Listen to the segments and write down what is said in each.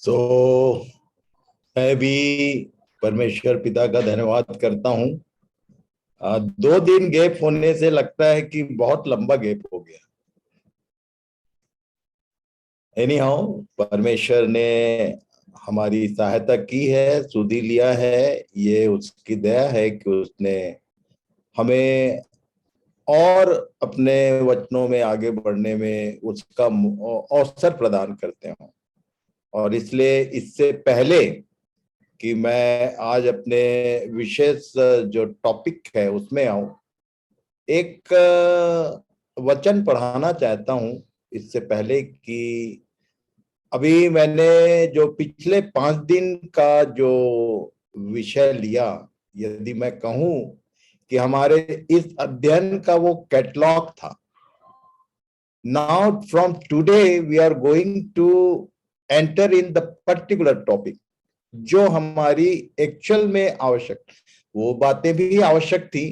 तो मैं भी परमेश्वर पिता का धन्यवाद करता हूँ। 2 दिन गैप होने से लगता है कि बहुत लंबा गैप हो गया। एनी हाउ, परमेश्वर ने हमारी सहायता की है, सुधि लिया है। ये उसकी दया है कि उसने हमें और अपने वचनों में आगे बढ़ने में उसका अवसर प्रदान करते हैं। और इसलिए इससे पहले कि मैं आज अपने विशेष जो टॉपिक है उसमें आऊं, एक वचन पढ़ाना चाहता हूं। इससे पहले कि अभी मैंने जो पिछले 5 दिन का जो विषय लिया, यदि मैं कहूं कि हमारे इस अध्ययन का वो कैटलॉग था। Now from today we are going to enter in the particular topic जो हमारी एक्चुअल में आवश्यक, वो बातें भी आवश्यक थी,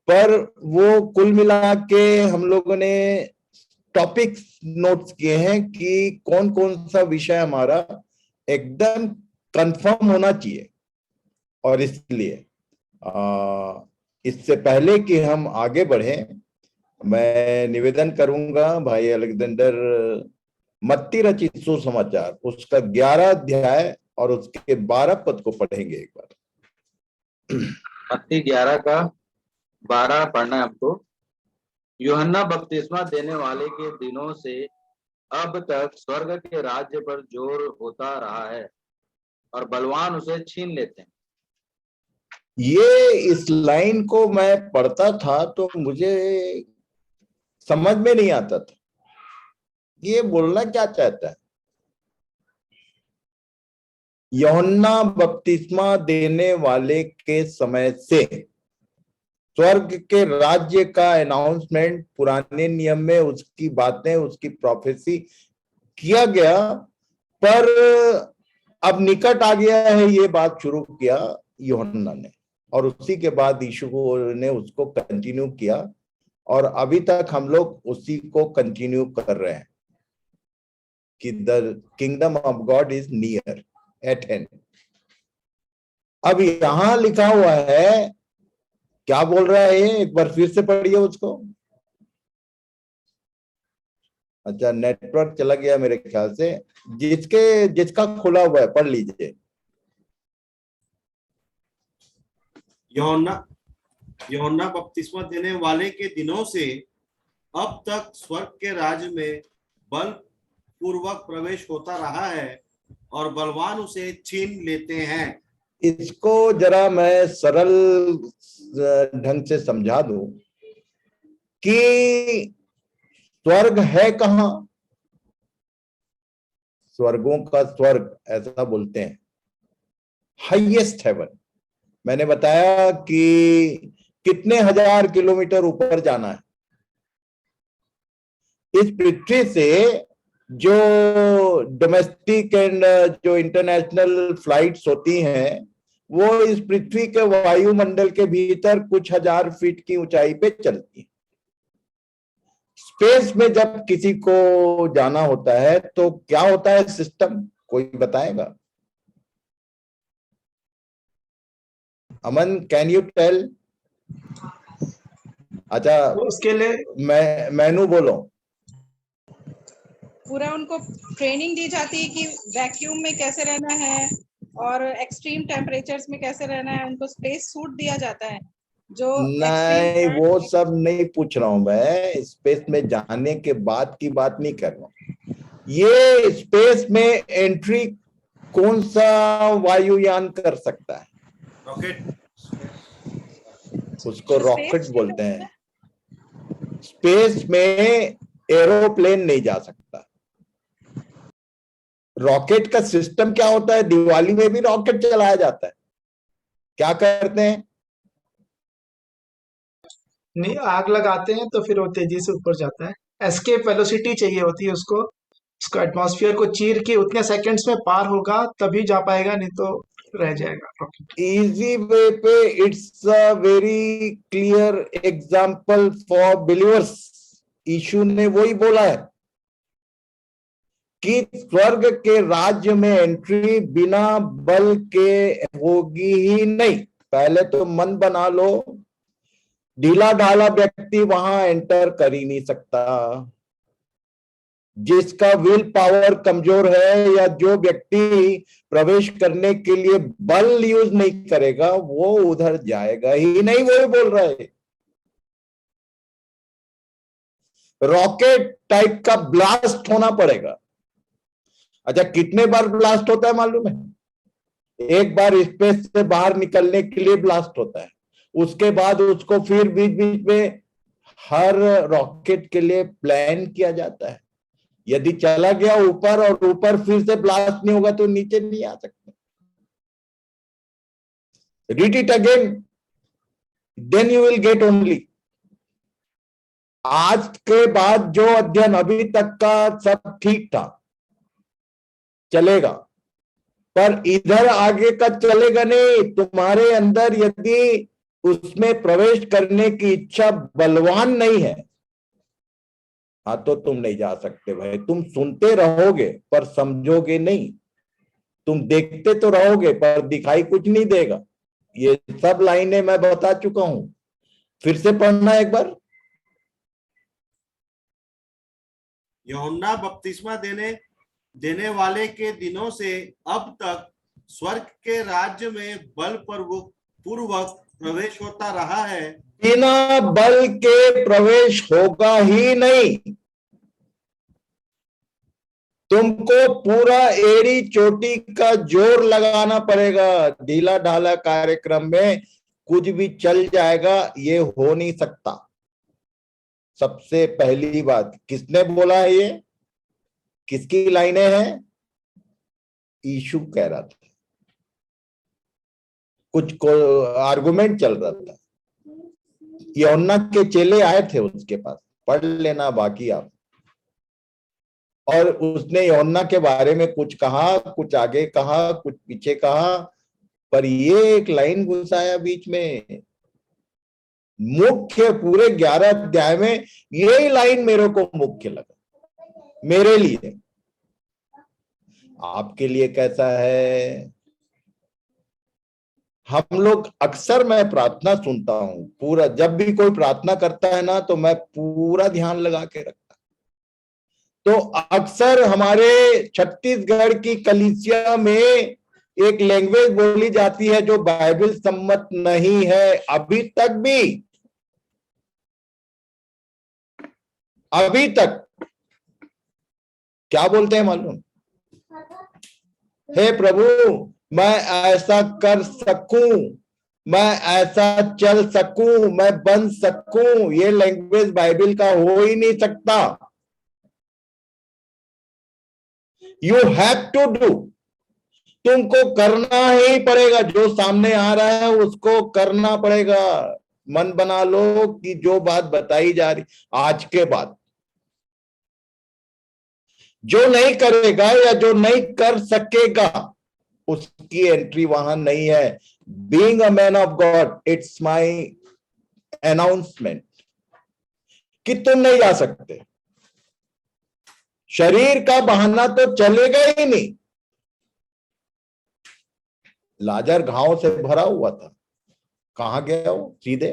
पर वो कुल मिला के हम लोगों ने टॉपिक्स नोट्स किए हैं कि कौन कौन सा विषय हमारा एकदम कंफर्म होना चाहिए। और इसलिए इससे पहले कि हम आगे बढ़े, मैं निवेदन करूंगा भाई अलेक्जेंडर मत्ती रचित सुसमाचार उसका 11 अध्याय और उसके 12 पद को पढ़ेंगे एक बार। मत्ती 11 का 12 पढ़ना है हमको। यूहन्ना बपतिस्मा देने वाले के दिनों से अब तक स्वर्ग के राज्य पर जोर होता रहा है और बलवान उसे छीन लेते हैं। ये इस लाइन को मैं पढ़ता था तो मुझे समझ में नहीं आता था ये बोलना क्या चाहता है। यूहन्ना बपतिस्मा देने वाले के समय से स्वर्ग के राज्य का अनाउंसमेंट पुराने नियम में उसकी बातें, उसकी प्रोफेसी किया गया, पर अब निकट आ गया है ये बात शुरू किया यूहन्ना ने, और उसी के बाद यीशु ने उसको कंटिन्यू किया और अभी तक हम लोग उसी को कंटिन्यू कर रहे हैं कि the kingdom of God is near eight hand. अब यहां लिखा हुआ है, क्या बोल रहा है ये, एक बार फिर से पढ़िए उसको। अच्छा, नेटवर्क चला गया मेरे ख्याल से। जिसका खुला हुआ है पढ़ लीजिए। यूहन्ना बपतिस्मा देने वाले के दिनों से अब तक स्वर्ग के राज्य में बल पूर्वक प्रवेश होता रहा है और बलवान उसे छीन लेते हैं। इसको जरा मैं सरल ढंग से समझा दूं कि स्वर्ग है कहां। स्वर्गों का स्वर्ग ऐसा बोलते हैं, हाईएस्ट हेवन। मैंने बताया कि कितने हजार किलोमीटर ऊपर जाना है। इस पृथ्वी से जो डोमेस्टिक एंड जो इंटरनेशनल फ्लाइट्स होती हैं वो इस पृथ्वी के वायुमंडल के भीतर कुछ हजार फीट की ऊंचाई पे चलती है। स्पेस में जब किसी को जाना होता है तो क्या होता है सिस्टम, कोई बताएगा? अमन, कैन यू टेल? अच्छा, उसके लिए मैनू बोलो। पूरा उनको ट्रेनिंग दी जाती है कि वैक्यूम में कैसे रहना है और एक्सट्रीम टेम्परेचर्स में कैसे रहना है। उनको स्पेस सूट दिया जाता है जो नहीं, वो सब नहीं पूछ रहा हूं मैं। स्पेस में जाने के बाद की बात नहीं कर रहा हूं। ये स्पेस में एंट्री कौन सा वायुयान कर सकता है? रॉकेट, उसको रॉकेट बोलते हैं। स्पेस में एरोप्लेन नहीं जा सकता। रॉकेट का सिस्टम क्या होता है? दिवाली में भी रॉकेट चलाया जाता है। क्या करते हैं? नहीं, आग लगाते हैं तो फिर वो तेजी से ऊपर जाता है। एस्केप वेलोसिटी चाहिए होती है उसको एटमॉस्फेयर को चीर के उतने सेकंड्स में पार होगा तभी जा पाएगा, नहीं तो रह जाएगा रॉकेट। इजी वे पे it's a very clear example for believers. Yeshu ने वही बोला है कि स्वर्ग के राज्य में एंट्री बिना बल के होगी ही नहीं। पहले तो मन बना लो, ढीला ढाला व्यक्ति वहां एंटर कर ही नहीं सकता। जिसका विल पावर कमजोर है या जो व्यक्ति प्रवेश करने के लिए बल यूज नहीं करेगा वो उधर जाएगा ही नहीं। वो बोल रहा है रॉकेट टाइप का ब्लास्ट होना पड़ेगा। अच्छा, कितने बार ब्लास्ट होता है मालूम है? एक बार स्पेस से बाहर निकलने के लिए ब्लास्ट होता है, उसके बाद उसको फिर बीच बीच में हर रॉकेट के लिए प्लान किया जाता है। यदि चला गया ऊपर और ऊपर फिर से ब्लास्ट नहीं होगा तो नीचे नहीं आ सकते। Read it again, then you will get only. आज के बाद जो अध्ययन अभी तक का सब ठीक था, चलेगा, पर इधर आगे का चलेगा नहीं। तुम्हारे अंदर यदि उसमें प्रवेश करने की इच्छा बलवान नहीं है, हाँ, तो तुम नहीं जा सकते भाई। तुम सुनते रहोगे पर समझोगे नहीं, तुम देखते तो रहोगे पर दिखाई कुछ नहीं देगा। ये सब लाइनें मैं बता चुका हूं, फिर से पढ़ना एक बार। यूहन्ना बपतिस्मा देने वाले के दिनों से अब तक स्वर्ग के राज्य में बल पूर्वक प्रवेश होता रहा है। बिना बल के प्रवेश होगा ही नहीं। तुमको पूरा एड़ी चोटी का जोर लगाना पड़ेगा। ढीला ढाला कार्यक्रम में कुछ भी चल जाएगा, ये हो नहीं सकता। सबसे पहली बात, किसने बोला है ये? किसकी लाइनें हैं? यीशु कह रहा था, कुछ आर्गुमेंट चल रहा था। यूहन्ना के चेले आए थे उसके पास, पढ़ लेना बाकी आप। और उसने यूहन्ना के बारे में कुछ कहा, कुछ आगे कहा, कुछ पीछे कहा, पर ये एक लाइन घुसाया बीच में। मुख्य पूरे 11 अध्याय में यही लाइन मेरे को मुख्य लगा, मेरे लिए। आपके लिए कैसा है? हम लोग अक्सर, मैं प्रार्थना सुनता हूं पूरा, जब भी कोई प्रार्थना करता है ना तो मैं पूरा ध्यान लगा के रखता। तो अक्सर हमारे छत्तीसगढ़ की कलीसिया में एक लैंग्वेज बोली जाती है जो बाइबल सम्मत नहीं है। अभी तक क्या बोलते हैं मालूम? हे प्रभु, मैं ऐसा कर सकूं, मैं ऐसा चल सकूं, मैं बन सकूं। ये लैंग्वेज बाइबल का हो ही नहीं सकता। यू हैव टू डू, तुमको करना ही पड़ेगा। जो सामने आ रहा है उसको करना पड़ेगा। मन बना लो कि जो बात बताई जा रही आज के बाद, जो नहीं करेगा या जो नहीं कर सकेगा उसकी एंट्री वहां नहीं है। Being a man of God, it's my announcement कि तुम नहीं जा सकते। शरीर का बहाना तो चलेगा ही नहीं। लाजर घाव से भरा हुआ था, कहां गया वो? सीधे।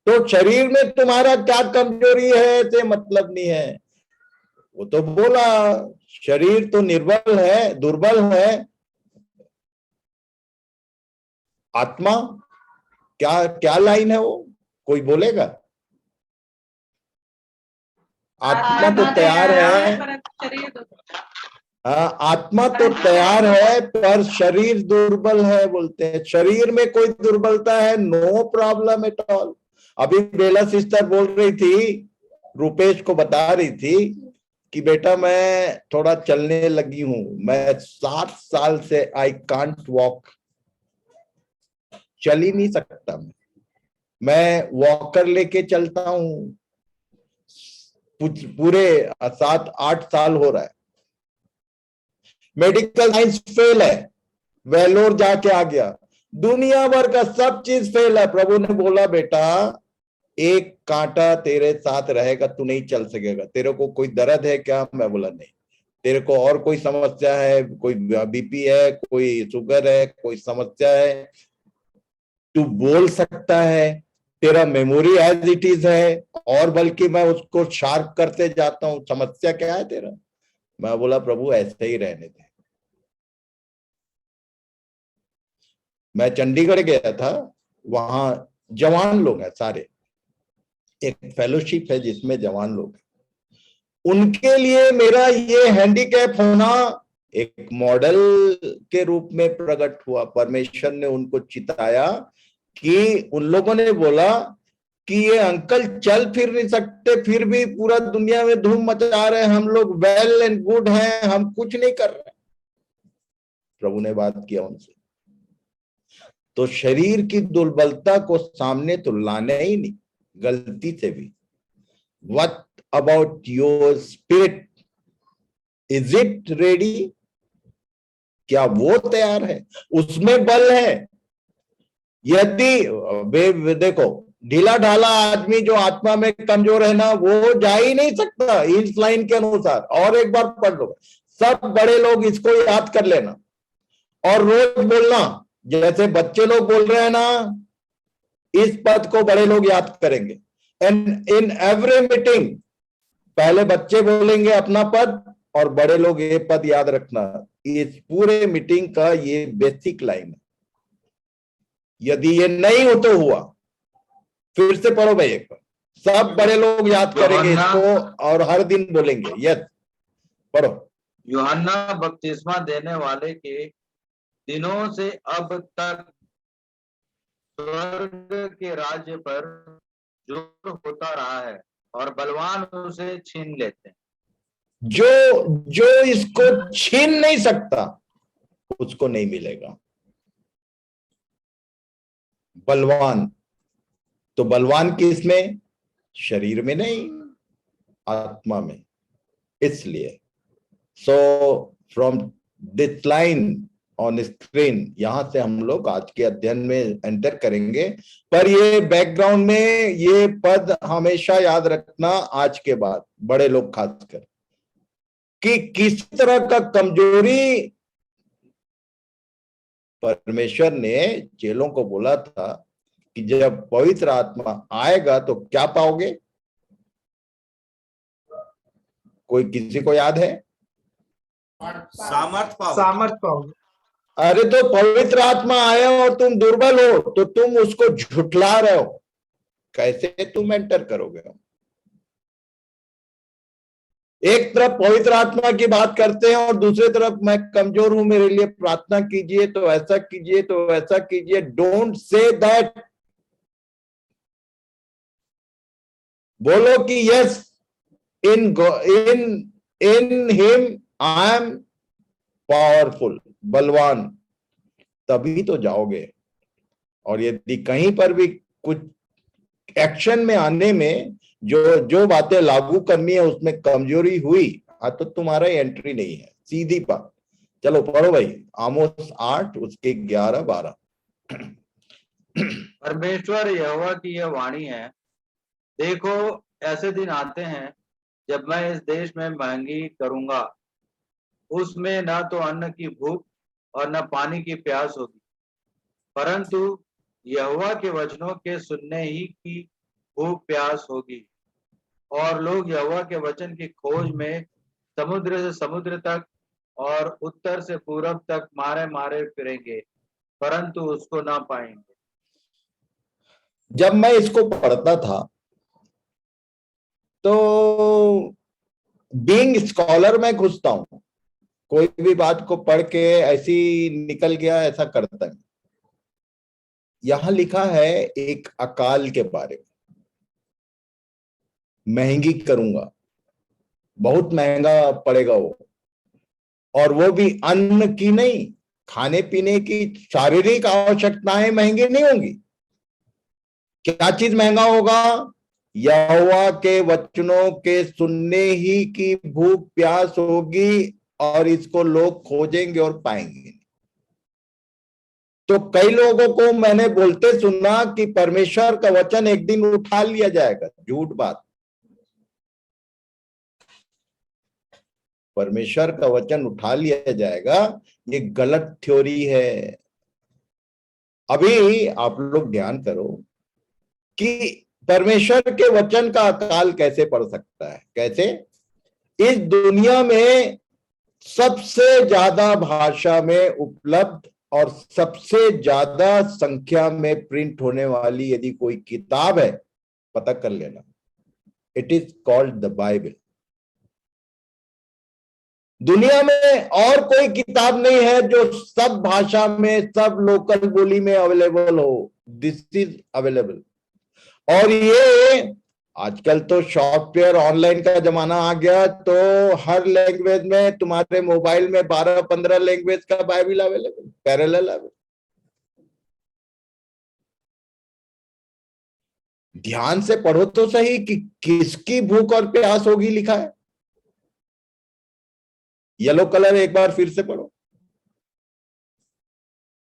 तो शरीर में तुम्हारा क्या कमजोरी है से मतलब नहीं है। वो तो बोला शरीर तो निर्बल है, दुर्बल है। आत्मा क्या क्या लाइन है वो? कोई बोलेगा? आत्मा तो तैयार है। आत्मा तो तैयार है पर शरीर दुर्बल है बोलते हैं। शरीर में कोई दुर्बलता है, नो प्रॉब्लम एट ऑल। अभी बेला सिस्टर बोल रही थी, रूपेश को बता रही थी कि बेटा मैं थोड़ा चलने लगी हूं, मैं 7 साल से आई कांट वॉक, चल ही नहीं सकता। मैं वॉकर लेके चलता हूं, पूरे 7-8 साल हो रहा है। मेडिकल साइंस फेल है, वेलोर जाके आ गया, दुनिया भर का सब चीज फेल है। प्रभु ने बोला बेटा एक कांटा तेरे साथ रहेगा, तू नहीं चल सकेगा। तेरे को कोई दर्द है क्या? मैं बोला नहीं। तेरे को और कोई समस्या है, कोई बीपी है, कोई शुगर है, कोई समस्या है, तू बोल सकता है, तेरा मेमोरी एज इट इज है, और बल्कि मैं उसको शार्प करते जाता हूं, समस्या क्या है तेरा? मैं बोला प्रभु ऐसे ही रहने दे। मैं चंडीगढ़ गया था, वहां जवान लोग हैं सारे, एक फेलोशिप है जिसमें जवान लोग हैं। उनके लिए मेरा ये हैंडीकैप होना एक मॉडल के रूप में प्रकट हुआ। परमेश्वर ने उनको चिताया कि उन लोगों ने बोला कि ये अंकल चल फिर नहीं सकते, फिर भी पूरा दुनिया में धूम मचा रहे हैं, हम लोग वेल एंड गुड हैं, हम कुछ नहीं कर रहे। प्रभु ने बात किया उनसे, तो शरीर की दुर्बलता को सामने तो लाना ही नहीं, गलती से भी। What about your spirit? Is it ready? क्या वो तैयार है? उसमें बल है। यदि देखो, ढीला ढाला आदमी जो आत्मा में कमजोर है ना, वो जा ही नहीं सकता इस लाइन के अनुसार। और एक बार पढ़ लो, सब बड़े लोग इसको याद कर लेना और रोज बोलना, जैसे बच्चे लोग बोल रहे हैं ना, इस पद को बड़े लोग याद करेंगे। एंड इन एवरी मीटिंग पहले बच्चे बोलेंगे अपना पद और बड़े लोग ये पद याद रखना। इस पूरे मीटिंग का ये बेसिक लाइन है। यदि ये नहीं हो तो हुआ, फिर से पढ़ो भाई एक बार, सब बड़े लोग याद करेंगे इसको और हर दिन बोलेंगे। यस, पढ़ो। यूहन्ना बपतिस्मा देने वाले के दिनों से अब तक स्वर्ग के राज्य पर जोर होता रहा है और बलवान उसे छीन लेते हैं। जो इसको छीन नहीं सकता उसको नहीं मिलेगा। बलवान तो बलवान किसमें? शरीर में नहीं, आत्मा में। इसलिए so from this line on screen, यहां से हम लोग आज के अध्ययन में एंटर करेंगे। पर ये बैकग्राउंड में ये पद हमेशा याद रखना आज के बाद, बड़े लोग खासकर, कि किस तरह का कमजोरी परमेश्वर ने चेलों को बोला था कि जब पवित्र आत्मा आएगा तो क्या पाओगे? कोई किसी को याद है? सामर्थ पाओगे। अरे तो पवित्र आत्मा आया और तुम दुर्बल हो तो तुम उसको झुठला रहे हो, कैसे तुम एंटर करोगे? एक तरफ पवित्र आत्मा की बात करते हैं और दूसरी तरफ मैं कमजोर हूं, मेरे लिए प्रार्थना कीजिए, तो ऐसा कीजिए, तो ऐसा कीजिए। Don't say that. बोलो कि yes, in him I am powerful, बलवान, तभी तो जाओगे। और यदि कहीं पर भी कुछ एक्शन में आने में जो बातें लागू करनी है उसमें कमजोरी हुई, तो तुम्हारा एंट्री नहीं है, सीधी बात। चलो पढ़ो भाई, आमोस 8 उसके 11-12। परमेश्वर यहोवा की यह वाणी है, देखो ऐसे दिन आते हैं जब मैं इस देश में महंगी करूंगा, उसमें न तो अन्न की भूख और न पानी की प्यास होगी, परंतु यहोवा के वचनों के सुनने ही की भूख प्यास होगी। और लोग यहोवा के वचन की खोज में समुद्र से समुद्र तक और उत्तर से पूरब तक मारे मारे फिरेंगे, परंतु उसको ना पाएंगे। जब मैं इसको पढ़ता था तो बीइंग स्कॉलर मैं घुसता हूं, कोई भी बात को पढ़ के ऐसी निकल गया ऐसा करता है। यहां लिखा है एक अकाल के बारे में, महंगी करूंगा, बहुत महंगा पड़ेगा वो, और वो भी अन्न की नहीं, खाने पीने की शारीरिक आवश्यकताएं महंगी नहीं होंगी। क्या चीज महंगा होगा? यहोवा के वचनों के सुनने ही की भूख प्यास होगी, और इसको लोग खोजेंगे और पाएंगे। तो कई लोगों को मैंने बोलते सुना कि परमेश्वर का वचन एक दिन उठा लिया जाएगा। झूठ बात। परमेश्वर का वचन उठा लिया जाएगा, ये गलत थ्योरी है। अभी आप लोग ध्यान करो कि परमेश्वर के वचन का अकाल कैसे पड़ सकता है। कैसे? इस दुनिया में सबसे ज्यादा भाषा में उपलब्ध और सबसे ज्यादा संख्या में प्रिंट होने वाली यदि कोई किताब है, पता कर लेना, it is called the Bible. दुनिया में और कोई किताब नहीं है जो सब भाषा में, सब लोकल बोली में अवेलेबल हो। This is available. और ये आजकल तो सॉफ्टवेयर ऑनलाइन का जमाना आ गया, तो हर लैंग्वेज में तुम्हारे मोबाइल में 12-15 लैंग्वेज का बाइबल अवेलेबल, पैरेलल अवेलेबल। ध्यान से पढ़ो तो सही कि किसकी भूख और प्यास होगी लिखा है। येलो कलर एक बार फिर से पढ़ो।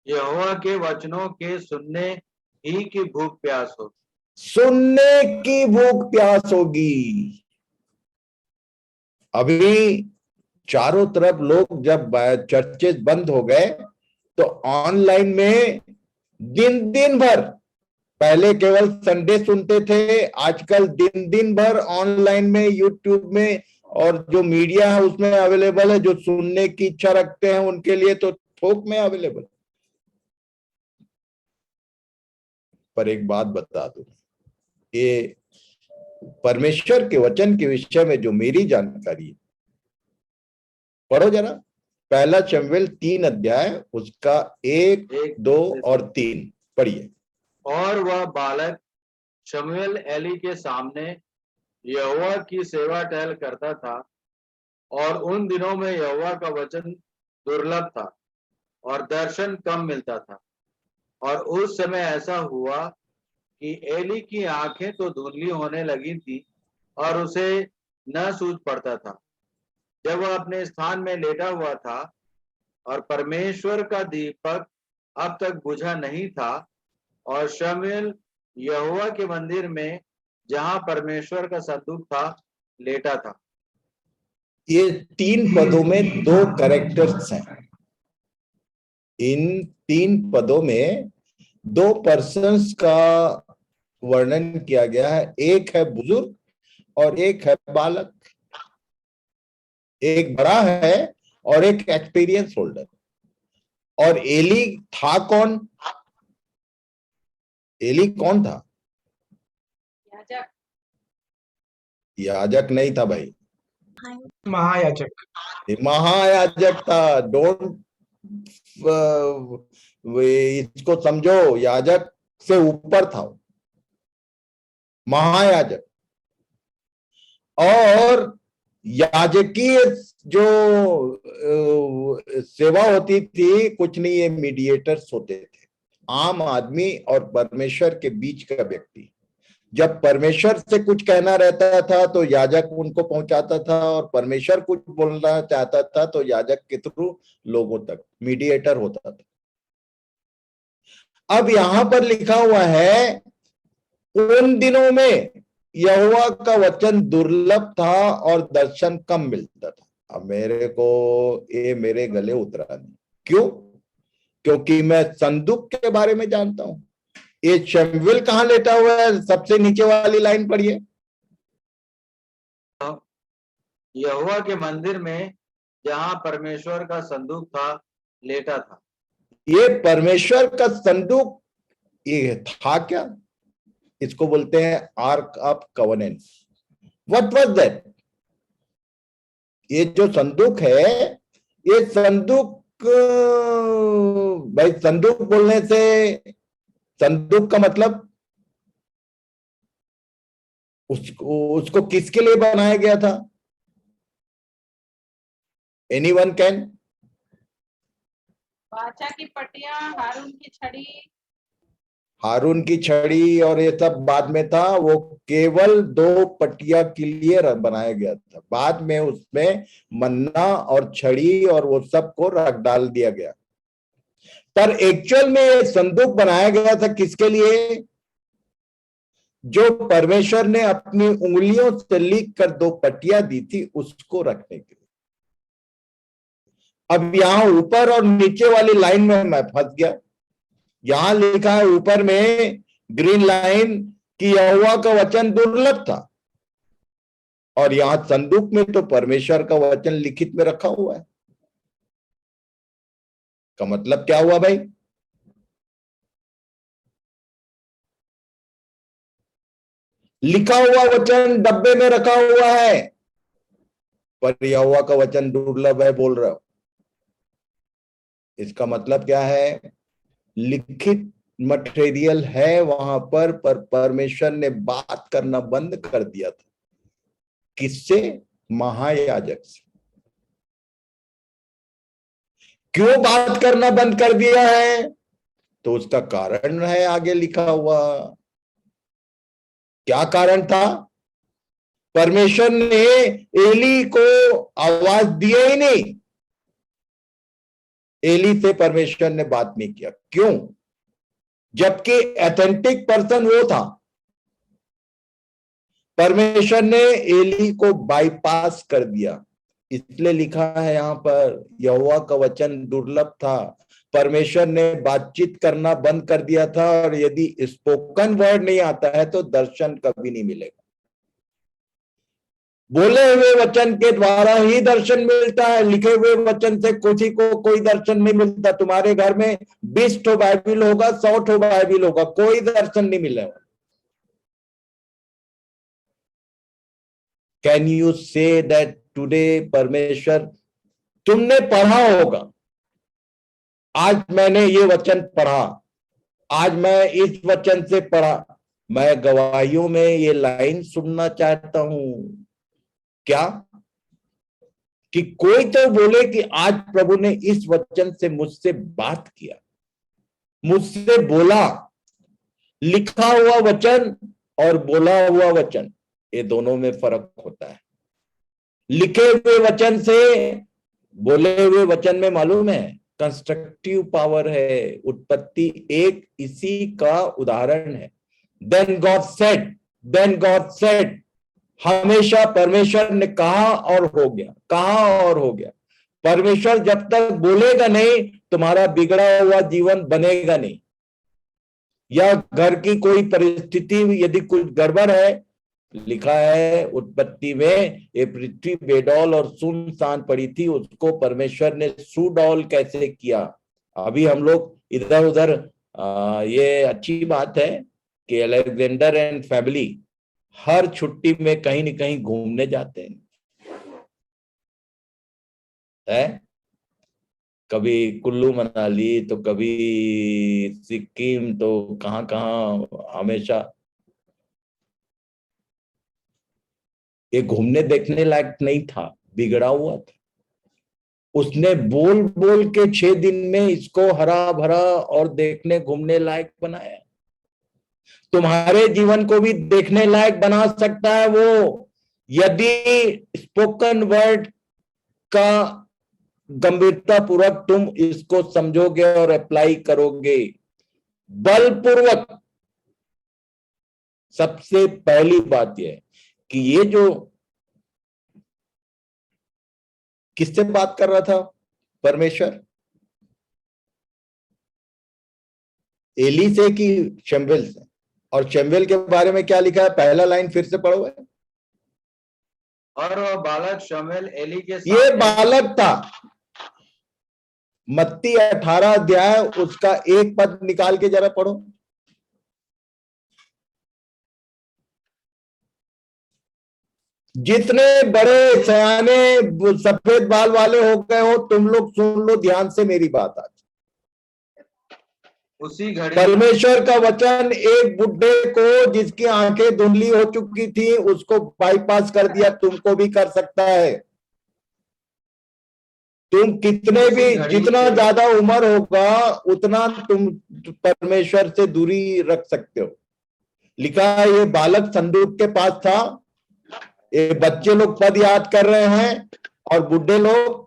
यहोवा के वचनों के सुनने ही की भूख प्यास हो। सुनने की भूख प्यास होगी। अभी चारों तरफ लोग, जब चर्चेस बंद हो गए तो ऑनलाइन में दिन दिन भर, पहले केवल संडे सुनते थे, आजकल दिन दिन भर ऑनलाइन में, यूट्यूब में और जो मीडिया है उसमें अवेलेबल है। जो सुनने की इच्छा रखते हैं उनके लिए तो थोक में अवेलेबल। पर एक बात बता दूं, ये परमेश्वर के वचन के विषय में जो मेरी जानकारी है, पढ़ो जरा पहला शमूएल 3 अध्याय, उसका 1, 2 और 3 पढ़िए। और वह बालक शमूएल एली के सामने यहोवा की सेवा टहल करता था, और उन दिनों में यहोवा का वचन दुर्लभ था और दर्शन कम मिलता था। और उस समय ऐसा हुआ कि एली की आंखें तो धुंधली होने लगी थी और उसे न सूझ पड़ता था। जब वह अपने स्थान में लेटा हुआ था और परमेश्वर का दीपक अब तक बुझा नहीं था, और शमूएल यहोवा के मंदिर में जहां परमेश्वर का संदूक था लेटा था। ये 3 पदों में 2 कैरेक्टर्स हैं। इन 3 पदों में 2 पर्सन्स का वर्णन किया गया है। एक है बुजुर्ग और एक है बालक। एक बड़ा है और एक एक्सपीरियंस होल्डर। और एली था कौन? एली कौन था? याजक। याजक नहीं था भाई, महायाजक। ये महायाजक था। डोंट इसको समझो, याजक से ऊपर था वो, महायाजक। और याजकीय जो सेवा होती थी, कुछ नहीं, ये मीडिएटर्स होते थे, आम आदमी और परमेश्वर के बीच का व्यक्ति। जब परमेश्वर से कुछ कहना रहता था तो याजक उनको पहुंचाता था, और परमेश्वर कुछ बोलना चाहता था तो याजक के थ्रू लोगों तक मीडिएटर होता था। अब यहां पर लिखा हुआ है, उन दिनों में यहोवा का वचन दुर्लभ था और दर्शन कम मिलता था। अब मेरे को ये मेरे गले उतरा नहीं। क्यों? क्योंकि मैं संदूक के बारे में जानता हूं। ये शमूएल कहां लेटा हुआ है? सबसे नीचे वाली लाइन पढ़िए। यहोवा के मंदिर में जहां परमेश्वर का संदूक था लेटा था। ये परमेश्वर का संदूक ये था क्या? इसको बोलते हैं arc of covenant. What was that? ये जो संदूक है, ये संदूक, भाई संदूक बोलने से, संदूक का मतलब उसको किसके लिए बनाया गया था? Anyone can? वाचा की पट्टियां, हारून की छड़ी। हारून की छड़ी और ये सब बाद में था। वो केवल 2 पट्टिया के लिए बनाया गया था। बाद में उसमें मन्ना और छड़ी और वो सब को रख डाल दिया गया। पर एक्चुअल में ये संदूक बनाया गया था किसके लिए? जो परमेश्वर ने अपनी उंगलियों से लिख कर 2 पट्टियां दी थी, उसको रखने के लिए। अब यहां ऊपर और नीचे वाली लाइन में मैं फंस गया। यहां लिखा है ऊपर में ग्रीन लाइन कि यहोवा का वचन दुर्लभ था, और यहां संदूक में तो परमेश्वर का वचन लिखित में रखा हुआ है। का मतलब क्या हुआ भाई? लिखा हुआ वचन डब्बे में रखा हुआ है, पर यहोवा का वचन दुर्लभ है बोल रहा हूं। इसका मतलब क्या है? लिखित मटेरियल है वहां पर परमेश्वर ने बात करना बंद कर दिया था। किससे? महायाजक से। क्यों बात करना बंद कर दिया है? तो उसका कारण है आगे लिखा हुआ। क्या कारण था? परमेश्वर ने एली को आवाज दिया ही नहीं। एली से परमेश्वर ने बात नहीं किया। क्यों? जबकि ऑथेंटिक पर्सन वो था। परमेश्वर ने एली को बाईपास कर दिया। इसलिए लिखा है यहां पर यहोवा का वचन दुर्लभ था। परमेश्वर ने बातचीत करना बंद कर दिया था, और यदि स्पोकन वर्ड नहीं आता है तो दर्शन कभी नहीं मिलेगा। बोले हुए वचन के द्वारा ही दर्शन मिलता है। लिखे हुए वचन से किसी को कोई दर्शन नहीं मिलता। तुम्हारे घर में 20 ठो बाइबिल होगा, 100 ठो बाइबिल होगा, कोई दर्शन नहीं मिलेगा। Can you say that today परमेश्वर, तुमने पढ़ा होगा, आज मैंने ये वचन पढ़ा, आज मैं इस वचन से पढ़ा, मैं गवाहियों में ये लाइन सुनना चाहता हूं। क्या? कि कोई तो बोले कि आज प्रभु ने इस वचन से मुझसे बात किया, मुझसे बोला। लिखा हुआ वचन और बोला हुआ वचन, ये दोनों में फर्क होता है। लिखे हुए वचन से बोले हुए वचन में मालूम है कंस्ट्रक्टिव पावर है। उत्पत्ति 1 इसी का उदाहरण है। Then God said, then God said, हमेशा परमेश्वर ने कहा और हो गया, कहा और हो गया। परमेश्वर जब तक बोलेगा नहीं, तुम्हारा बिगड़ा हुआ जीवन बनेगा नहीं। या घर की कोई परिस्थिति यदि कुछ गड़बड़ है, लिखा है उत्पत्ति में ये पृथ्वी बेडौल और सुनसान पड़ी थी, उसको परमेश्वर ने सुडौल कैसे किया। अभी हम लोग इधर उधर, ये अच्छी बात है कि अलेक्जेंडर एंड फैमिली हर छुट्टी में कहीं न कहीं घूमने जाते हैं, है? कभी कुल्लू मनाली, तो कभी सिक्किम, तो कहां कहां, हमेशा। ये घूमने देखने लायक नहीं था, बिगड़ा हुआ था। उसने बोल बोल के 6 दिन में इसको हरा भरा और देखने घूमने लायक बनाया। तुम्हारे जीवन को भी देखने लायक बना सकता है वो, यदि स्पोकन वर्ड का गंभीरता पूर्वक तुम इसको समझोगे और अप्लाई करोगे बलपूर्वक। सबसे पहली बात यह है कि ये जो किससे बात कर रहा था परमेश्वर? एली से कि शमूएल से? और शमूएल के बारे में क्या लिखा है? पहला लाइन फिर से पढ़ो। और वह बालक शमूएल एली के ये बालक था। मत्ती 18 अध्याय उसका एक पद निकाल के जरा पढ़ो। जितने बड़े सयाने सफेद बाल वाले हो गए हो, तुम लोग सुन लो ध्यान से मेरी बात। आज उसी घड़ी परमेश्वर का वचन एक बुढ़े को जिसकी आंखें धुंधली हो चुकी थी, उसको बाईपास कर दिया। तुमको भी कर सकता है। तुम कितने भी, जितना ज्यादा उम्र होगा उतना तुम परमेश्वर से दूरी रख सकते हो। लिखा है ये बालक संदूक के पास था। ये बच्चे लोग पद याद कर रहे हैं, और बुढ़े लोग,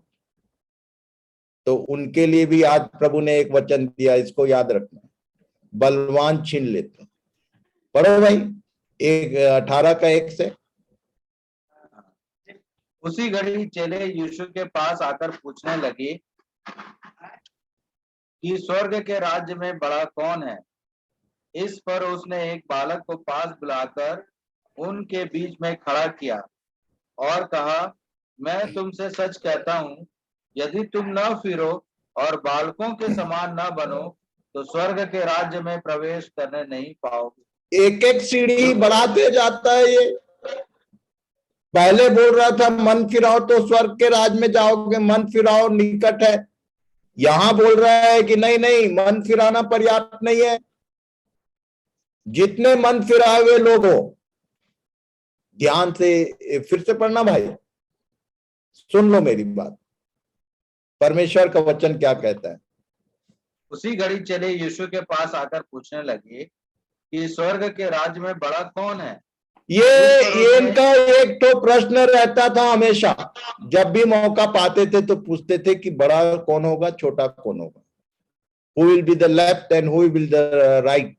तो उनके लिए भी आज प्रभु ने एक वचन दिया, इसको याद रखना। बलवान छीन लेते। पढ़ो भाई 18 का 1 से। उसी घड़ी चेले यीशु के पास आकर पूछने लगे कि स्वर्ग के राज्य में बड़ा कौन है। इस पर उसने एक बालक को पास बुलाकर उनके बीच में खड़ा किया और कहा, मैं तुमसे सच कहता हूं, यदि तुम न फिरो और बालकों के समान न बनो तो स्वर्ग के राज्य में प्रवेश करने नहीं पाओगे। एक एक सीढ़ी बढ़ाते जाता है ये। पहले बोल रहा था मन फिराओ तो स्वर्ग के राज में जाओगे, मन फिराओ निकट है। यहां बोल रहा है कि नहीं नहीं, मन फिराना पर्याप्त नहीं है। जितने मन फिराए हुए लोग हो, ध्यान से फिर से पढ़ना भाई, सुन लो मेरी बात, परमेश्वर का वचन क्या कहता है। उसी घड़ी चले यीशु के पास आकर पूछने लगे कि स्वर्ग के राज्य में बड़ा कौन है। ये इनका एक तो प्रश्न रहता था हमेशा, जब भी मौका पाते थे तो पूछते थे कि बड़ा कौन होगा, छोटा कौन होगा। Who will be the left and who will the right,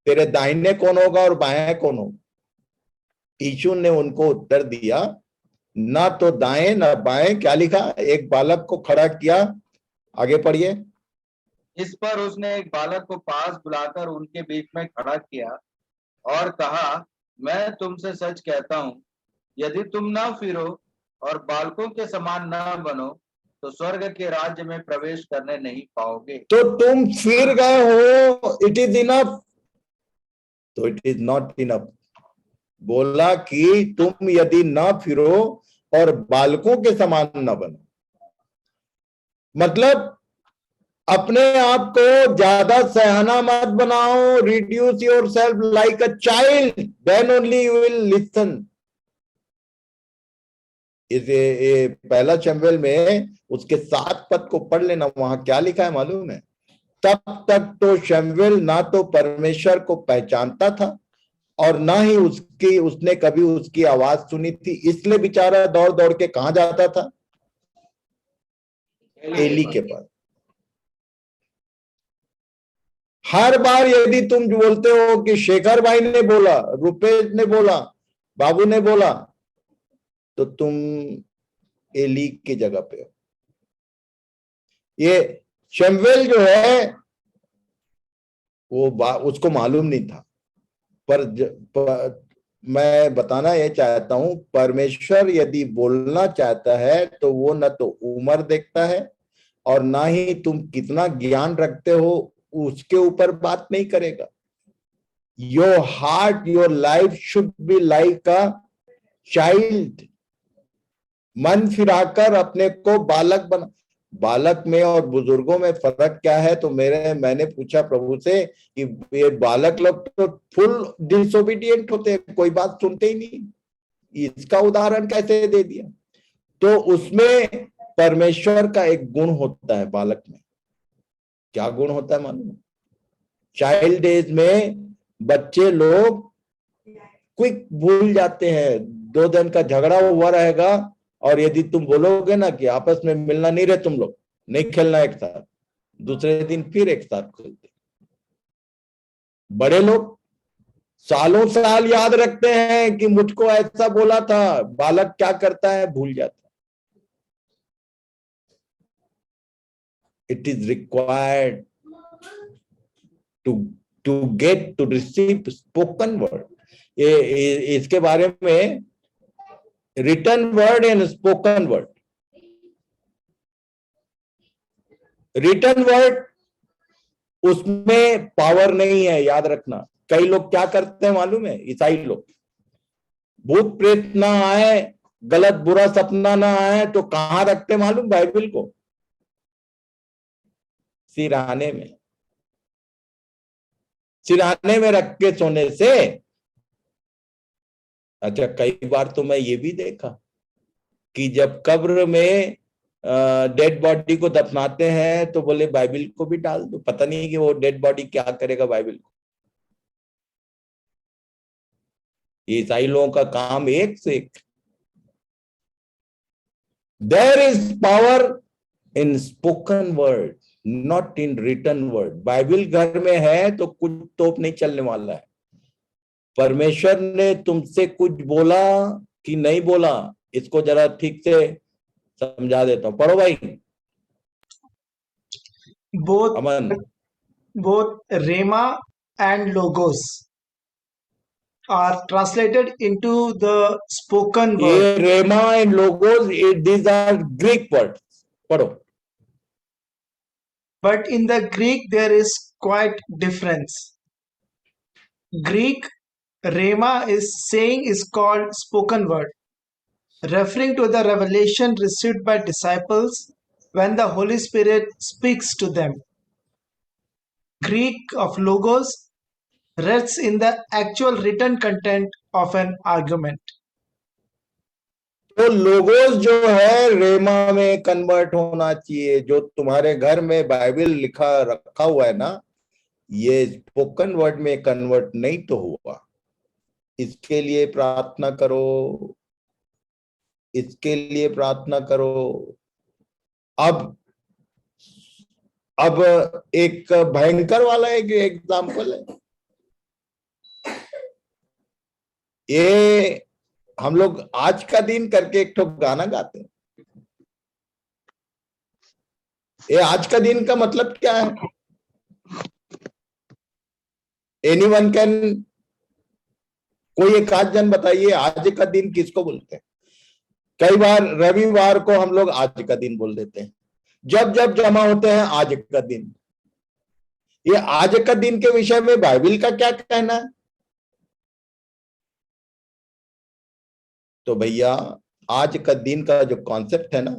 तेरे दाहिने कौन होगा और बाएं कौन होगा। यीशु ने उनको उत्तर दिया, ना तो दाएं ना बाएं, क्या लिखा, एक बालक को खड़ा किया। आगे पढ़िए। इस पर उसने एक बालक को पास बुलाकर उनके बीच में खड़ा किया और कहा, मैं तुमसे सच कहता हूं, यदि तुम ना फिरो और बालकों के समान न बनो तो स्वर्ग के राज्य में प्रवेश करने नहीं पाओगे। तो तुम फिर गए हो, इट इज इनफ। तो इट इज नॉट इनफ। बोला कि तुम यदि ना फिरो और बालकों के समान न बनो, मतलब अपने आप को ज्यादा सयाना मत बनाओ। Reduce yourself like a child, then only you will listen. इसे पहला शमूएल में उसके 7 पद को पढ़ लेना, वहां क्या लिखा है मालूम है। तब तक तो शमूएल ना तो परमेश्वर को पहचानता था और ना ही उसने कभी उसकी आवाज सुनी थी, इसलिए बेचारा दौड़ दौड़ के कहां जाता था, एली के पास। हर बार यदि तुम बोलते हो कि शेखर भाई ने बोला, रुपेश ने बोला, बाबू ने बोला, तो तुम एली की जगह पे हो। ये शमूएल जो है वो उसको मालूम नहीं था, पर मैं बताना ये चाहता हूं, परमेश्वर यदि बोलना चाहता है तो वो न तो उम्र देखता है और ना ही तुम कितना ज्ञान रखते हो उसके ऊपर बात नहीं करेगा। Your heart, your life should be like a child. मन फिराकर अपने को बालक बना। बालक में और बुजुर्गों में फर्क क्या है, तो मैंने पूछा प्रभु से कि ये बालक लोग तो फुल डिसोबीडियंट होते हैं, कोई बात सुनते ही नहीं, इसका उदाहरण कैसे दे दिया। तो उसमें परमेश्वर का एक गुण होता है बालक में। क्या गुण होता है मालूम? चाइल्ड एज में बच्चे लोग क्विक भूल जाते हैं। 2 दिन का झगड़ा हुआ रहेगा और यदि तुम बोलोगे ना कि आपस में मिलना नहीं रहे, तुम लोग नहीं खेलना एक साथ, दूसरे दिन फिर एक साथ खेलते। बड़े लोग सालों साल याद रखते हैं कि मुझको ऐसा बोला था। बालक क्या करता है, भूल जाता। It is required to get to receive spoken word. इसके बारे में written word and spoken word. Written word उसमें पावर नहीं है, याद रखना। कई लोग क्या करते हैं मालूम है, ईसाई लोग, भूत प्रेत ना आए, गलत बुरा सपना ना आए तो कहां रखते मालूम, बाइबल को सिरहाने में। सिरहाने में रख के सोने से अच्छा, कई बार तो मैं ये भी देखा कि जब कब्र में डेड बॉडी को दफनाते हैं तो बोले बाइबल को भी डाल दो। पता नहीं कि वो डेड बॉडी क्या करेगा बाइबल को। ईसाई लोगों का काम एक से एक। There is power in spoken word, not in written word. Bible घर में है तो कुछ तोप नहीं चलने वाला है। परमेश्वर ने तुमसे कुछ बोला कि नहीं बोला, इसको जरा ठीक से समझा देता हूं। पढ़ो भाई। both Aman, both rema and logos are translated into the spoken word, ये rhema and logos, these are Greek words. पढ़ो. but in the Greek there is quite difference. Greek rema is saying is called spoken word, referring to the revelation received by disciples when the Holy Spirit speaks to them. Greek of logos rests in the actual written content of an argument. तो logos जो है रेमा में convert होना चाहिए. जो तुम्हारे घर में बाइबल लिखा रखा हुआ है ना, ये स्पोकन वर्ड में कन्वर्ट नहीं तो हुआ. इसके लिए प्रार्थना करो, इसके लिए प्रार्थना करो. अब एक भयंकर वाला एक एग्जाम्पल है. ये हम लोग आज का दिन करके एक तो गाना गाते हैं. ये आज का दिन का मतलब क्या है? एनीवन कैन, कोई एक आध जन बताइए आज का दिन किसको बोलते हैं? कई बार रविवार को हम लोग आज का दिन बोल देते हैं. जब जब जमा होते हैं आज का दिन. ये आज का दिन के विषय में बाइबल का क्या कहना है? तो भैया आज का दिन का जो कॉन्सेप्ट है ना,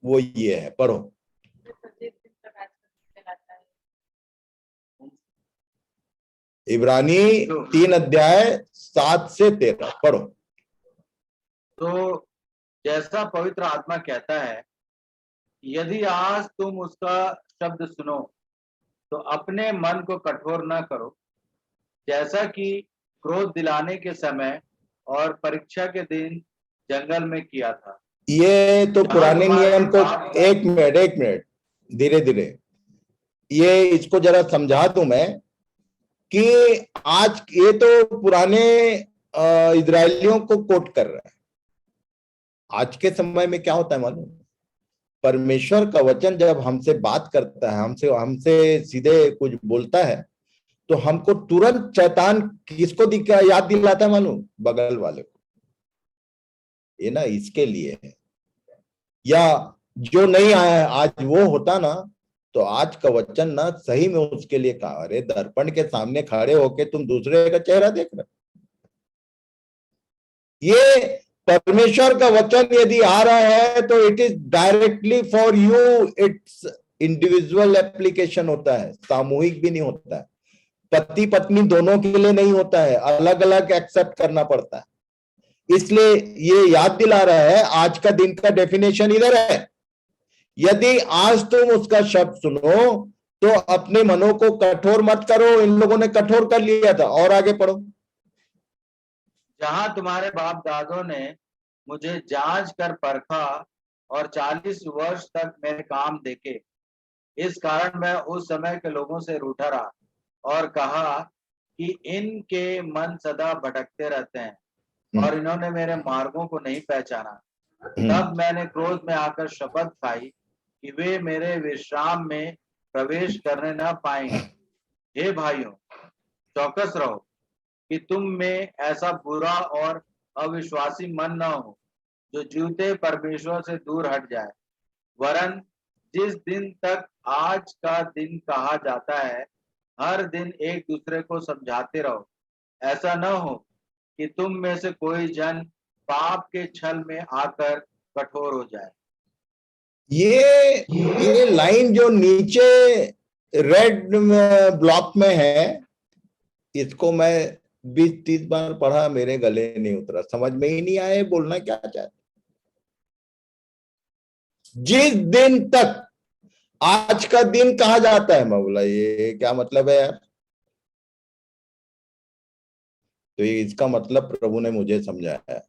वो ये है. पढ़ो. इब्रानी 3 अध्याय 7 से 13 पढ़ो. तो जैसा पवित्र आत्मा कहता है, यदि आज तुम उसका शब्द सुनो तो अपने मन को कठोर न करो, जैसा कि क्रोध दिलाने के समय और परीक्षा के दिन जंगल में किया था. ये तो पुराने नियम को, एक मिनट धीरे धीरे ये इसको जरा समझा दूं मैं कि आज ये तो पुराने इजरायलियों को कोट कर रहा है. आज के समय में क्या होता है मालूम? परमेश्वर का वचन जब हमसे बात करता है, हमसे सीधे कुछ बोलता है, तो हमको तुरंत शैतान किसको याद दिलाता है मालूम? बगल वाले को. ये ना इसके लिए है. या जो नहीं आया है आज वो होता ना, तो आज का वचन ना सही में उसके लिए कहा. अरे दर्पण के सामने खड़े होके तुम दूसरे का चेहरा देख रहे. ये परमेश्वर का वचन यदि आ रहा है तो it is directly for you. It's individual application होता है, सामूहिक भी नहीं होता है. पति पत्नी दोनों के लिए नहीं होता है, अलग अलग एक्सेप्ट करना पड़ता है. इसलिए ये याद दिला रहा है आज का दिन का डेफिनेशन इधर है. यदि आज तुम उसका शब्द सुनो तो अपने मनों को कठोर मत करो. इन लोगों ने कठोर कर लिया था. और आगे पढ़ो. जहां तुम्हारे बाप दादों ने मुझे जांच कर परखा और 40 वर्ष तक मेरे काम देखे, इस कारण मैं उस समय के लोगों से रूठा रहा और कहा कि इनके मन सदा भटकते रहते हैं और इन्होंने मेरे मार्गों को नहीं पहचाना. तब मैंने क्रोध में आकर शपथ खाई कि वे मेरे विश्राम में प्रवेश करने न पाएंगे. हे भाइयों, चौकस रहो कि तुम में ऐसा बुरा और अविश्वासी मन न हो जो जीवते परमेश्वर से दूर हट जाए. वरन जिस दिन तक आज का दिन कहा जाता है, हर दिन एक दूसरे को समझाते रहो. ऐसा न हो कि तुम में से कोई जन पाप के छल में आकर कठोर हो जाए. ये लाइन जो नीचे रेड ब्लॉक में है, इसको मैं 20-30 बार पढ़ा, मेरे गले नहीं उतरा, समझ में ही नहीं आया बोलना क्या चाहते. जिस दिन तक आज का दिन कहा जाता है, मैं बोला ये क्या मतलब है यार? तो ये इसका मतलब प्रभु ने मुझे समझाया.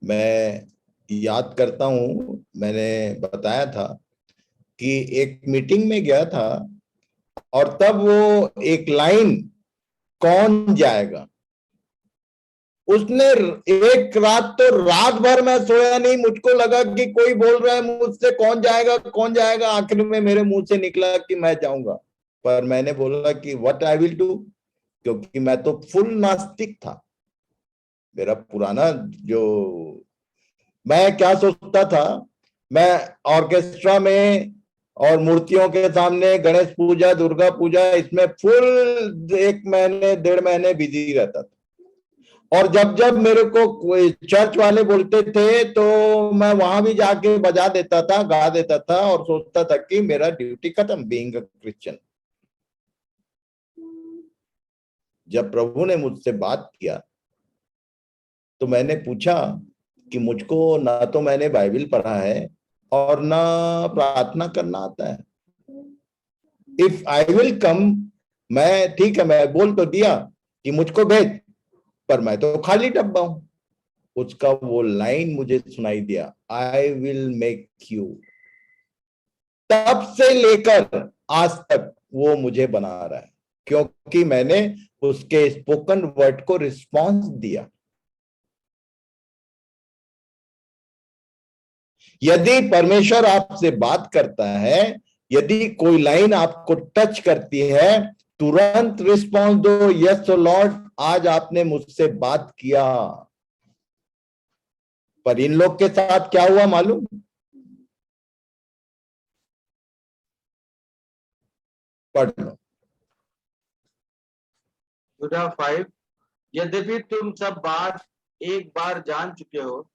मैं याद करता हूं, मैंने बताया था कि एक मीटिंग में गया था और तब वो एक लाइन, कौन जाएगा, उसने एक रात तो रात भर मैं सोया नहीं, मुझको लगा कि कोई बोल रहा है मुझसे कौन जाएगा कौन जाएगा, आखिर में मेरे मुंह से निकला कि मैं जाऊंगा। पर मैंने बोला कि व्हाट आई विल डू, क्योंकि मैं तो फुल नास्तिक था। मेरा पुराना जो, मैं क्या सोचता था, मैं ऑर्केस्ट्रा में और मूर्तियों के सामने गणेश पूजा दुर्गा पूजा इसमें फुल 1 महीने 1.5 महीने बिजी रहता था। और जब जब मेरे को कोई चर्च वाले बोलते थे तो मैं वहां भी जाके बजा देता था, गा देता था और सोचता था कि मेरा ड्यूटी खत्म, बीइंग अ क्रिश्चियन। जब प्रभु ने मुझसे बात किया तो मैंने पूछा कि मुझको ना तो मैंने बाइबल पढ़ा है और ना प्रार्थना करना आता है। इफ आई विल कम, मैं ठीक है, मैं बोल तो दिया कि मुझको भेज, पर मैं तो खाली डब्बा हूं। उसका वो लाइन मुझे सुनाई दिया, आई विल मेक यू। तब से लेकर आज तक वो मुझे बना रहा है, क्योंकि मैंने उसके स्पोकन वर्ड को रिस्पॉन्स दिया। यदि परमेश्वर आपसे बात करता है, यदि कोई लाइन आपको टच करती है, तुरंत रिस्पॉन्स दो, यस लॉर्ड, आज आपने मुझसे बात किया। पर इन लोग के साथ क्या हुआ मालूम? पढ़ लो। जुड़ा 5, यद्यपि तुम सब बात एक बार जान चुके हो,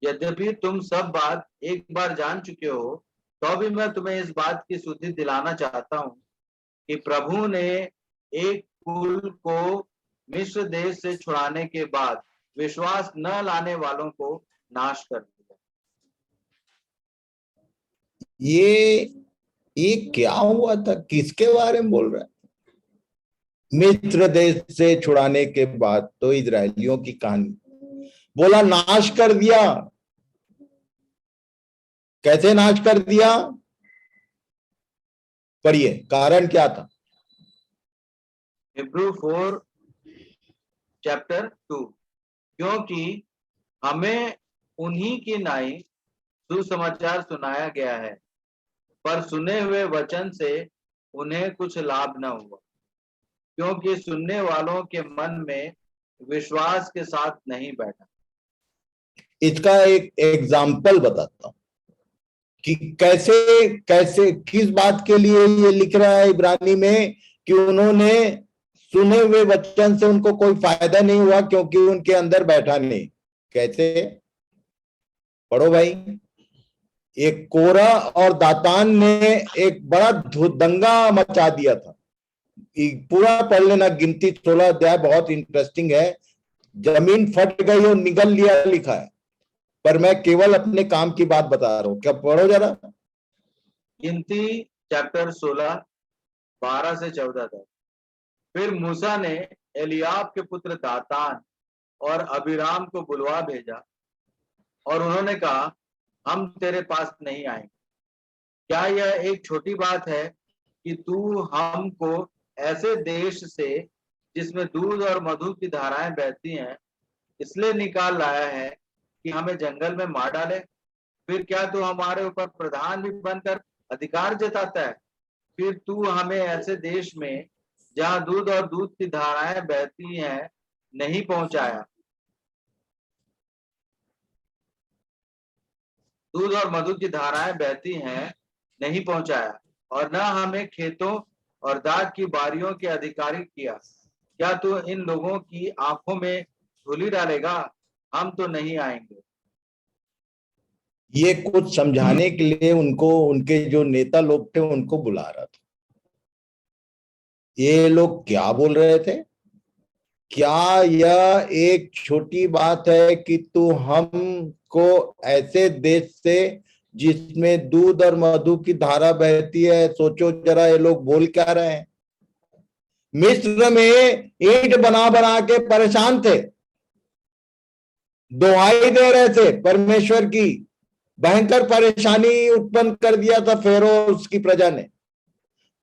यद्यपि तुम सब बात एक बार जान चुके हो, तो भी मैं तुम्हें इस बात की सुधि दिलाना चाहता हूँ कि प्रभु ने एक कुल को मिस्र देश से छुड़ाने के बाद विश्वास न लाने वालों को नाश कर दिया। ये क्या हुआ था? किसके बारे में बोल रहा है? मिस्र देश से छुड़ाने के बाद तो इजरायलियों की कहानी बोला, नाश कर दिया। कैसे नाश कर दिया? पढ़िए, कारण क्या था? हिब्रू 4 चैप्टर 2, क्योंकि हमें उन्हीं की नाई सुसमाचार सुनाया गया है, पर सुने हुए वचन से उन्हें कुछ लाभ न हुआ, क्योंकि सुनने वालों के मन में विश्वास के साथ नहीं बैठा। इसका एक एग्जाम्पल बताता हूं कि कैसे कैसे किस बात के लिए ये लिख रहा है इब्रानी में, कि उन्होंने सुने हुए वचन से उनको कोई फायदा नहीं हुआ क्योंकि उनके अंदर बैठा नहीं। कैसे? पढ़ो भाई। एक कोरा और दातान ने एक बड़ा दंगा मचा दिया था। पूरा पढ़ लेना, गिनती 16 अध्याय बहुत इंटरेस्टिंग है। जमीन फट गई और निगल लिया लिखा है, पर मैं केवल अपने काम की बात बता रहा हूं। क्या पढ़ो जरा। गिनती चैप्टर 16 12 से 14 तक। फिर मूसा ने एलियाब के पुत्र दातान और अबीराम को बुलवा भेजा और उन्होंने कहा, हम तेरे पास नहीं आएंगे। क्या यह एक छोटी बात है कि तू हमको ऐसे देश से जिसमें दूध और मधु की धाराएं बहती हैं इसलिए निकाल लाया है कि हमें जंगल में मार डाले? फिर क्या तू हमारे ऊपर प्रधान भी बनकर अधिकार जताता है? फिर तू हमें ऐसे देश में जहां दूध और दूध की धाराएं बहती हैं नहीं पहुंचाया, दूध और मधु की धाराएं बहती हैं नहीं पहुंचाया, और न हमें खेतों और दाख की बारियों के अधिकारी किया। क्या तू इन लोगों की आंखों में धूलि डालेगा? हम तो नहीं आएंगे। ये कुछ समझाने के लिए उनको, उनके जो नेता लोग थे उनको बुला रहा था। ये लोग क्या बोल रहे थे? क्या यह एक छोटी बात है कि तू हमको ऐसे देश से जिसमें दूध और मधु की धारा बहती है? सोचो जरा, ये लोग बोल क्या रहे हैं। मिस्र में ईंट बना बना के परेशान थे, दुहाई दे रहे थे परमेश्वर की, भयंकर परेशानी उत्पन्न कर दिया था फेरो उसकी प्रजा ने।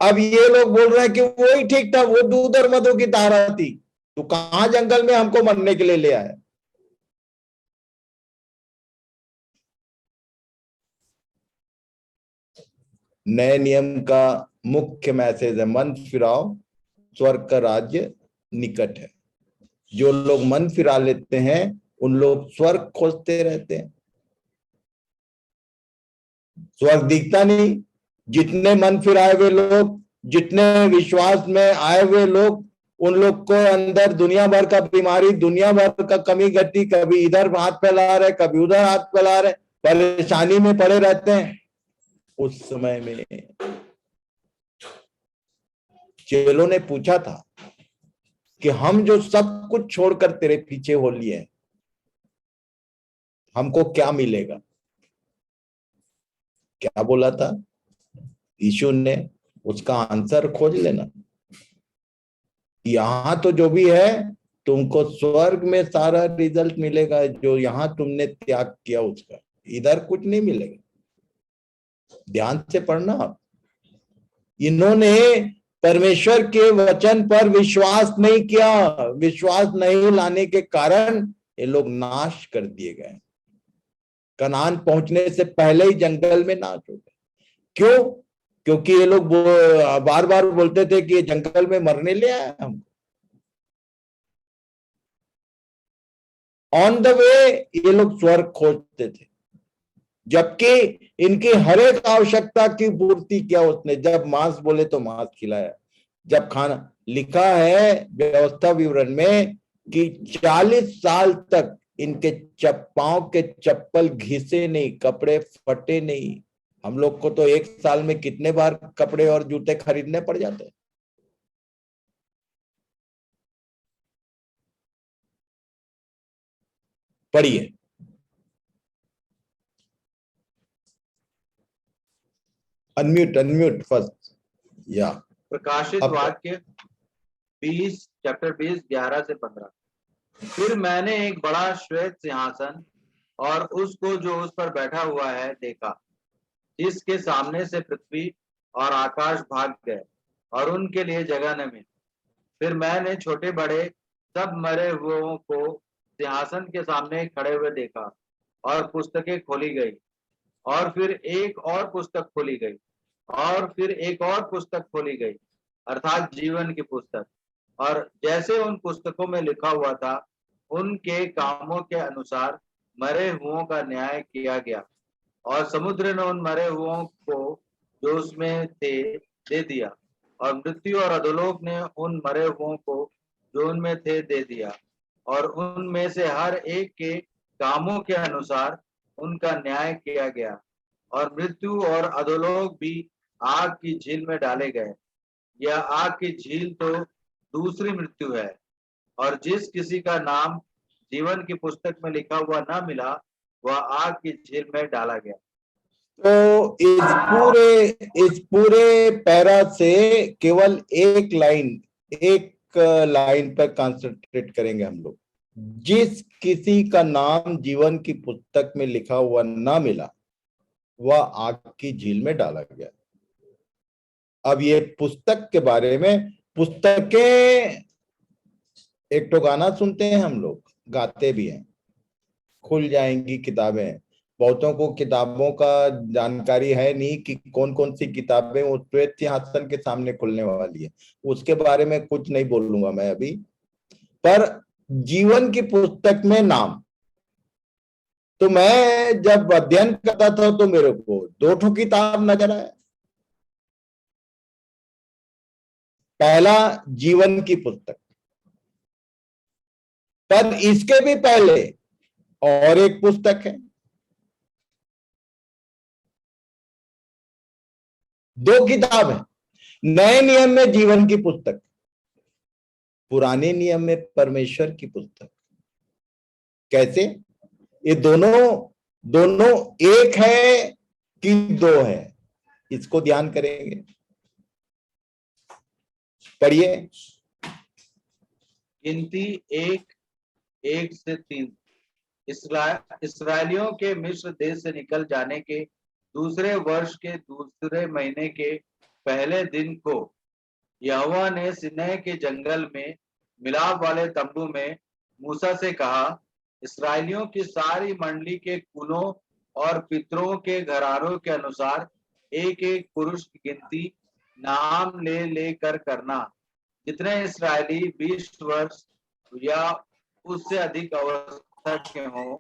अब ये लोग बोल रहे हैं कि वो ही ठीक था, वो दूध और मधु की धारा थी। तू कहां जंगल में हमको मरने के लिए ले आया? नए नियम का मुख्य मैसेज है, मन फिराओ, स्वर्ग का राज्य निकट है। जो लोग मन फिरा लेते हैं उन लोग स्वर्ग खोजते रहते हैं। स्वर्ग दिखता नहीं। जितने मन फिराए हुए लोग, जितने विश्वास में आए हुए लोग, उन लोग को अंदर दुनिया भर का बीमारी, दुनिया भर का कमी घटी, कभी इधर हाथ फैला रहे, कभी उधर हाथ फैला रहे, परेशानी में पड़े रहते हैं। उस समय में चेलों ने पूछा था कि हम जो सब कुछ छोड़कर तेरे पीछे हो लिए, हमको क्या मिलेगा? क्या बोला था यीशु ने? उसका आंसर खोज लेना। यहां तो जो भी है, तुमको स्वर्ग में सारा रिजल्ट मिलेगा जो यहां तुमने त्याग किया उसका। इधर कुछ नहीं मिलेगा। ध्यान से पढ़ना आप। इन्होंने परमेश्वर के वचन पर विश्वास नहीं किया। विश्वास नहीं लाने के कारण ये लोग नाश कर दिए गए। कनान पहुंचने से पहले ही जंगल में नाश हो गए। क्यों? क्योंकि ये लोग बार बार बोलते थे कि ये जंगल में मरने ले आए हम। ऑन द वे ये लोग स्वर्ग खोजते थे, जबकि इनकी हर एक आवश्यकता की पूर्ति किया उसने। जब मांस बोले तो मांस खिलाया। जब खाना, लिखा है व्यवस्था विवरण में कि 40 साल तक इनके पांव के चप्पल घिसे नहीं, कपड़े फटे नहीं। हम लोग को तो एक साल में कितने बार कपड़े और जूते खरीदने पड़ जाते हैं। पढ़िए। Unmute first. या प्रकाशित अब वाक्य 20 चैप्टर 20 11 से 15। फिर मैंने एक बड़ा श्वेत सिंहासन और उसको जो उस पर बैठा हुआ है देखा, जिसके सामने से पृथ्वी और आकाश भाग गए और उनके लिए जगह न मिली। फिर मैंने छोटे बड़े सब मरे हुओं को सिंहासन के सामने खड़े हुए देखा और पुस्तकें खोली गई। और फिर एक और पुस्तक खोली गई और फिर एक और पुस्तक खोली गई, अर्थात जीवन की पुस्तक। और जैसे उन पुस्तकों में लिखा हुआ था, उनके कामों के अनुसार मरे हुओं का न्याय किया गया। और समुद्र ने उन मरे हुओं को जो उसमें थे दे दिया, और मृत्यु और अधोलोक ने उन मरे हुओं को जो उनमें थे दे दिया। और उनमें से हर एक के कामों के अनुसार उनका न्याय किया गया। और मृत्यु और अधोलोक भी आग की झील में डाले गए। यह आग की झील तो दूसरी मृत्यु है। और जिस किसी का नाम जीवन की पुस्तक में लिखा हुआ न मिला, वह आग की झील में डाला गया। तो इस पूरे पैरा से केवल एक लाइन पर कंसंट्रेट करेंगे हम लोग। जिस किसी का नाम जीवन की पुस्तक में लिखा हुआ ना मिला, वह आग की झील में डाला गया। अब ये पुस्तक के बारे में, पुस्तकें, एक तो गाना सुनते हैं हम लोग, गाते भी हैं, खुल जाएंगी किताबें। बहुतों को किताबों का जानकारी है नहीं कि कौन कौन सी किताबें उस श्वेत सिंहासन के सामने खुलने वाली है। उसके बारे में कुछ नहीं बोलूंगा मैं अभी। पर जीवन की पुस्तक में नाम, तो मैं जब अध्ययन करता था तो मेरे को 2 किताब नजर आया। पहला जीवन की पुस्तक, पर इसके भी पहले और एक पुस्तक है। 2 किताब है। नए नियम में जीवन की पुस्तक, पुराने नियम में परमेश्वर की पुस्तक। कैसे? ये दोनों एक है कि 2 है, इसको ध्यान करेंगे। पढ़िए। गिनती 1 से 3। इसराइलियों के मिस्र देश से निकल जाने के दूसरे वर्ष के दूसरे महीने के पहले दिन को यहोवा ने सिनै के जंगल में मिलाप वाले तंबू में मूसा से कहा, इस्राएलियों की सारी मंडली के कुलों और पितरों के घरानों के अनुसार एक एक पुरुष की गिनती नाम ले लेकर करना, जितने इसराइली 20 वर्ष या उससे अधिक अवस्था के हों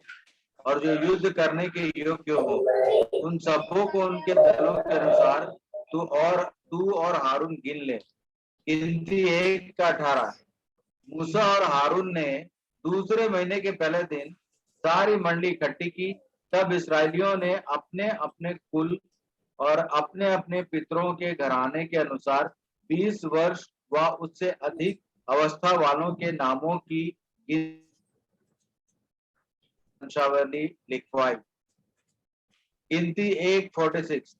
और जो युद्ध करने के योग्य हो, उन सबों को उनके दलों के अनुसार तू और हारून गिन ले। गिनती 1 का 18। मूसा और हारून ने दूसरे महीने के पहले दिन सारी मंडली इकट्ठी की। तब इसराइलियों ने अपने अपने कुल और अपने अपने पितरों के घराने के अनुसार 20 वर्ष व उससे अधिक अवस्था वालों के नामों की वंशावली लिखवाई। गिनती 1:46।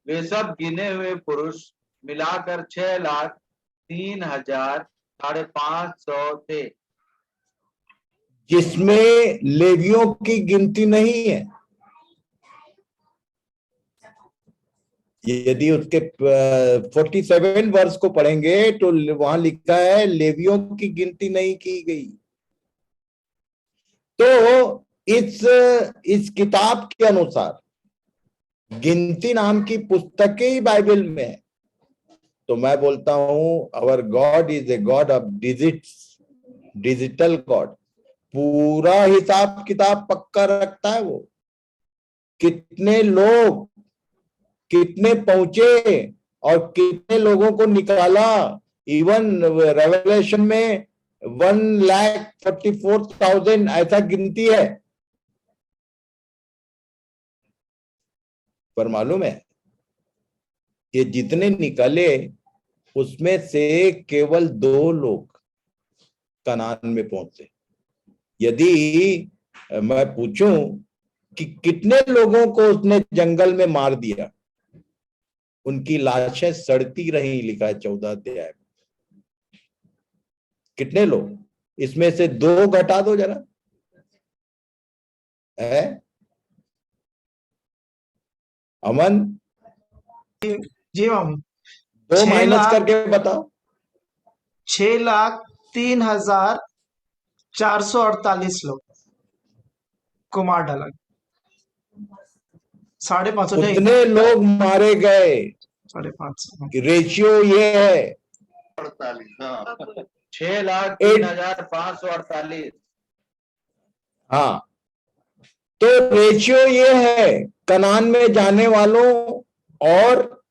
वे सब गिने हुए पुरुष मिलाकर 6,03,550 थे, जिसमें लेवियों की गिनती नहीं है। यदि उसके 47 वर्ष को पढ़ेंगे तो वहां लिखा है लेवियों की गिनती नहीं की गई। तो इस किताब के अनुसार गिनती नाम की पुस्तकें ही बाइबल में है। तो मैं बोलता हूं our god is a god of digits, digital god. पूरा हिसाब किताब पक्का रखता है वो। कितने लोग कितने पहुंचे और कितने लोगों को निकाला। इवन रेवलेशन में 1,44,000 ऐसा गिनती है। पर मालूम है ये जितने निकाले उसमें से केवल 2 लोग कनान में पहुंचे। यदि मैं पूछूं कि कितने लोगों को उसने जंगल में मार दिया, उनकी लाशें सड़ती रही, लिखा है 14 अध्याय में। कितने लोग? इसमें से 2 घटा दो जरा, है अमन? जी मामू। 2 6 माइनस लाख करके बताओ। 6,03,448 लोग को मार डाला। 550 नहीं, उतने लोग मारे गए। 550। रेशियो ये है 6,03,548। हाँ, तो रेशियो ये है कनान में जाने वालों और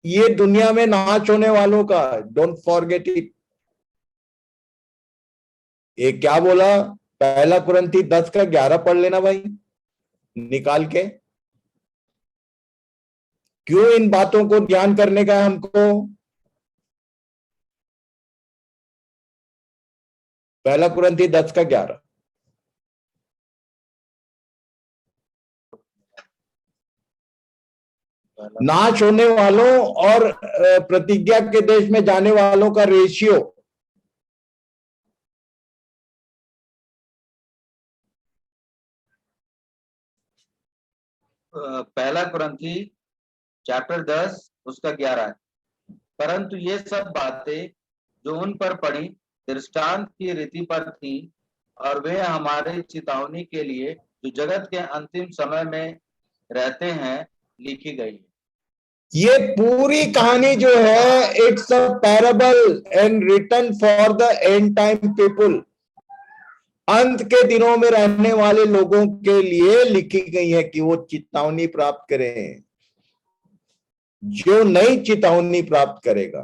ये दुनिया में नाश होने वालों का। Don't forget it. ये क्या बोला? 1 कुरिन्थी 10 का 11 पढ़ लेना भाई निकाल के। क्यों इन बातों को ध्यान करने का है हमको? 1 कुरिन्थी 10 का 11। नाश होने वालों और प्रतिज्ञा के देश में जाने वालों का रेशियो। पहला कुरिन्थी चैप्टर 10 उसका 11 है। परंतु ये सब बातें जो उन पर पड़ी दृष्टांत की रीति पर थी और वे हमारे चेतावनी के लिए जो जगत के अंतिम समय में रहते हैं लिखी गई है। ये पूरी कहानी जो है it's a parable and written for the end time people. अंत के दिनों में रहने वाले लोगों के लिए लिखी गई है कि वो चेतावनी प्राप्त करें। जो नई चेतावनी प्राप्त करेगा,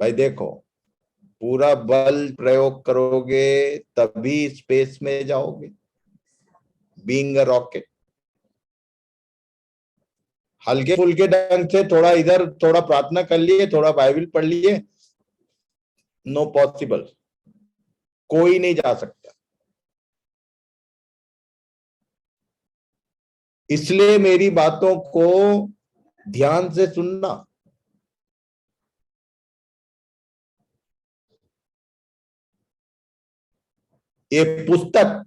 भाई देखो, पूरा बल प्रयोग करोगे तभी स्पेस में जाओगे, बीइंग अ रॉकेट। हल्के फुल्के ढंग से थोड़ा इधर थोड़ा प्रार्थना कर लिए, थोड़ा बाइबल पढ़ लिए, नो पॉसिबल। कोई नहीं जा सकता। इसलिए मेरी बातों को ध्यान से सुनना। ये पुस्तक,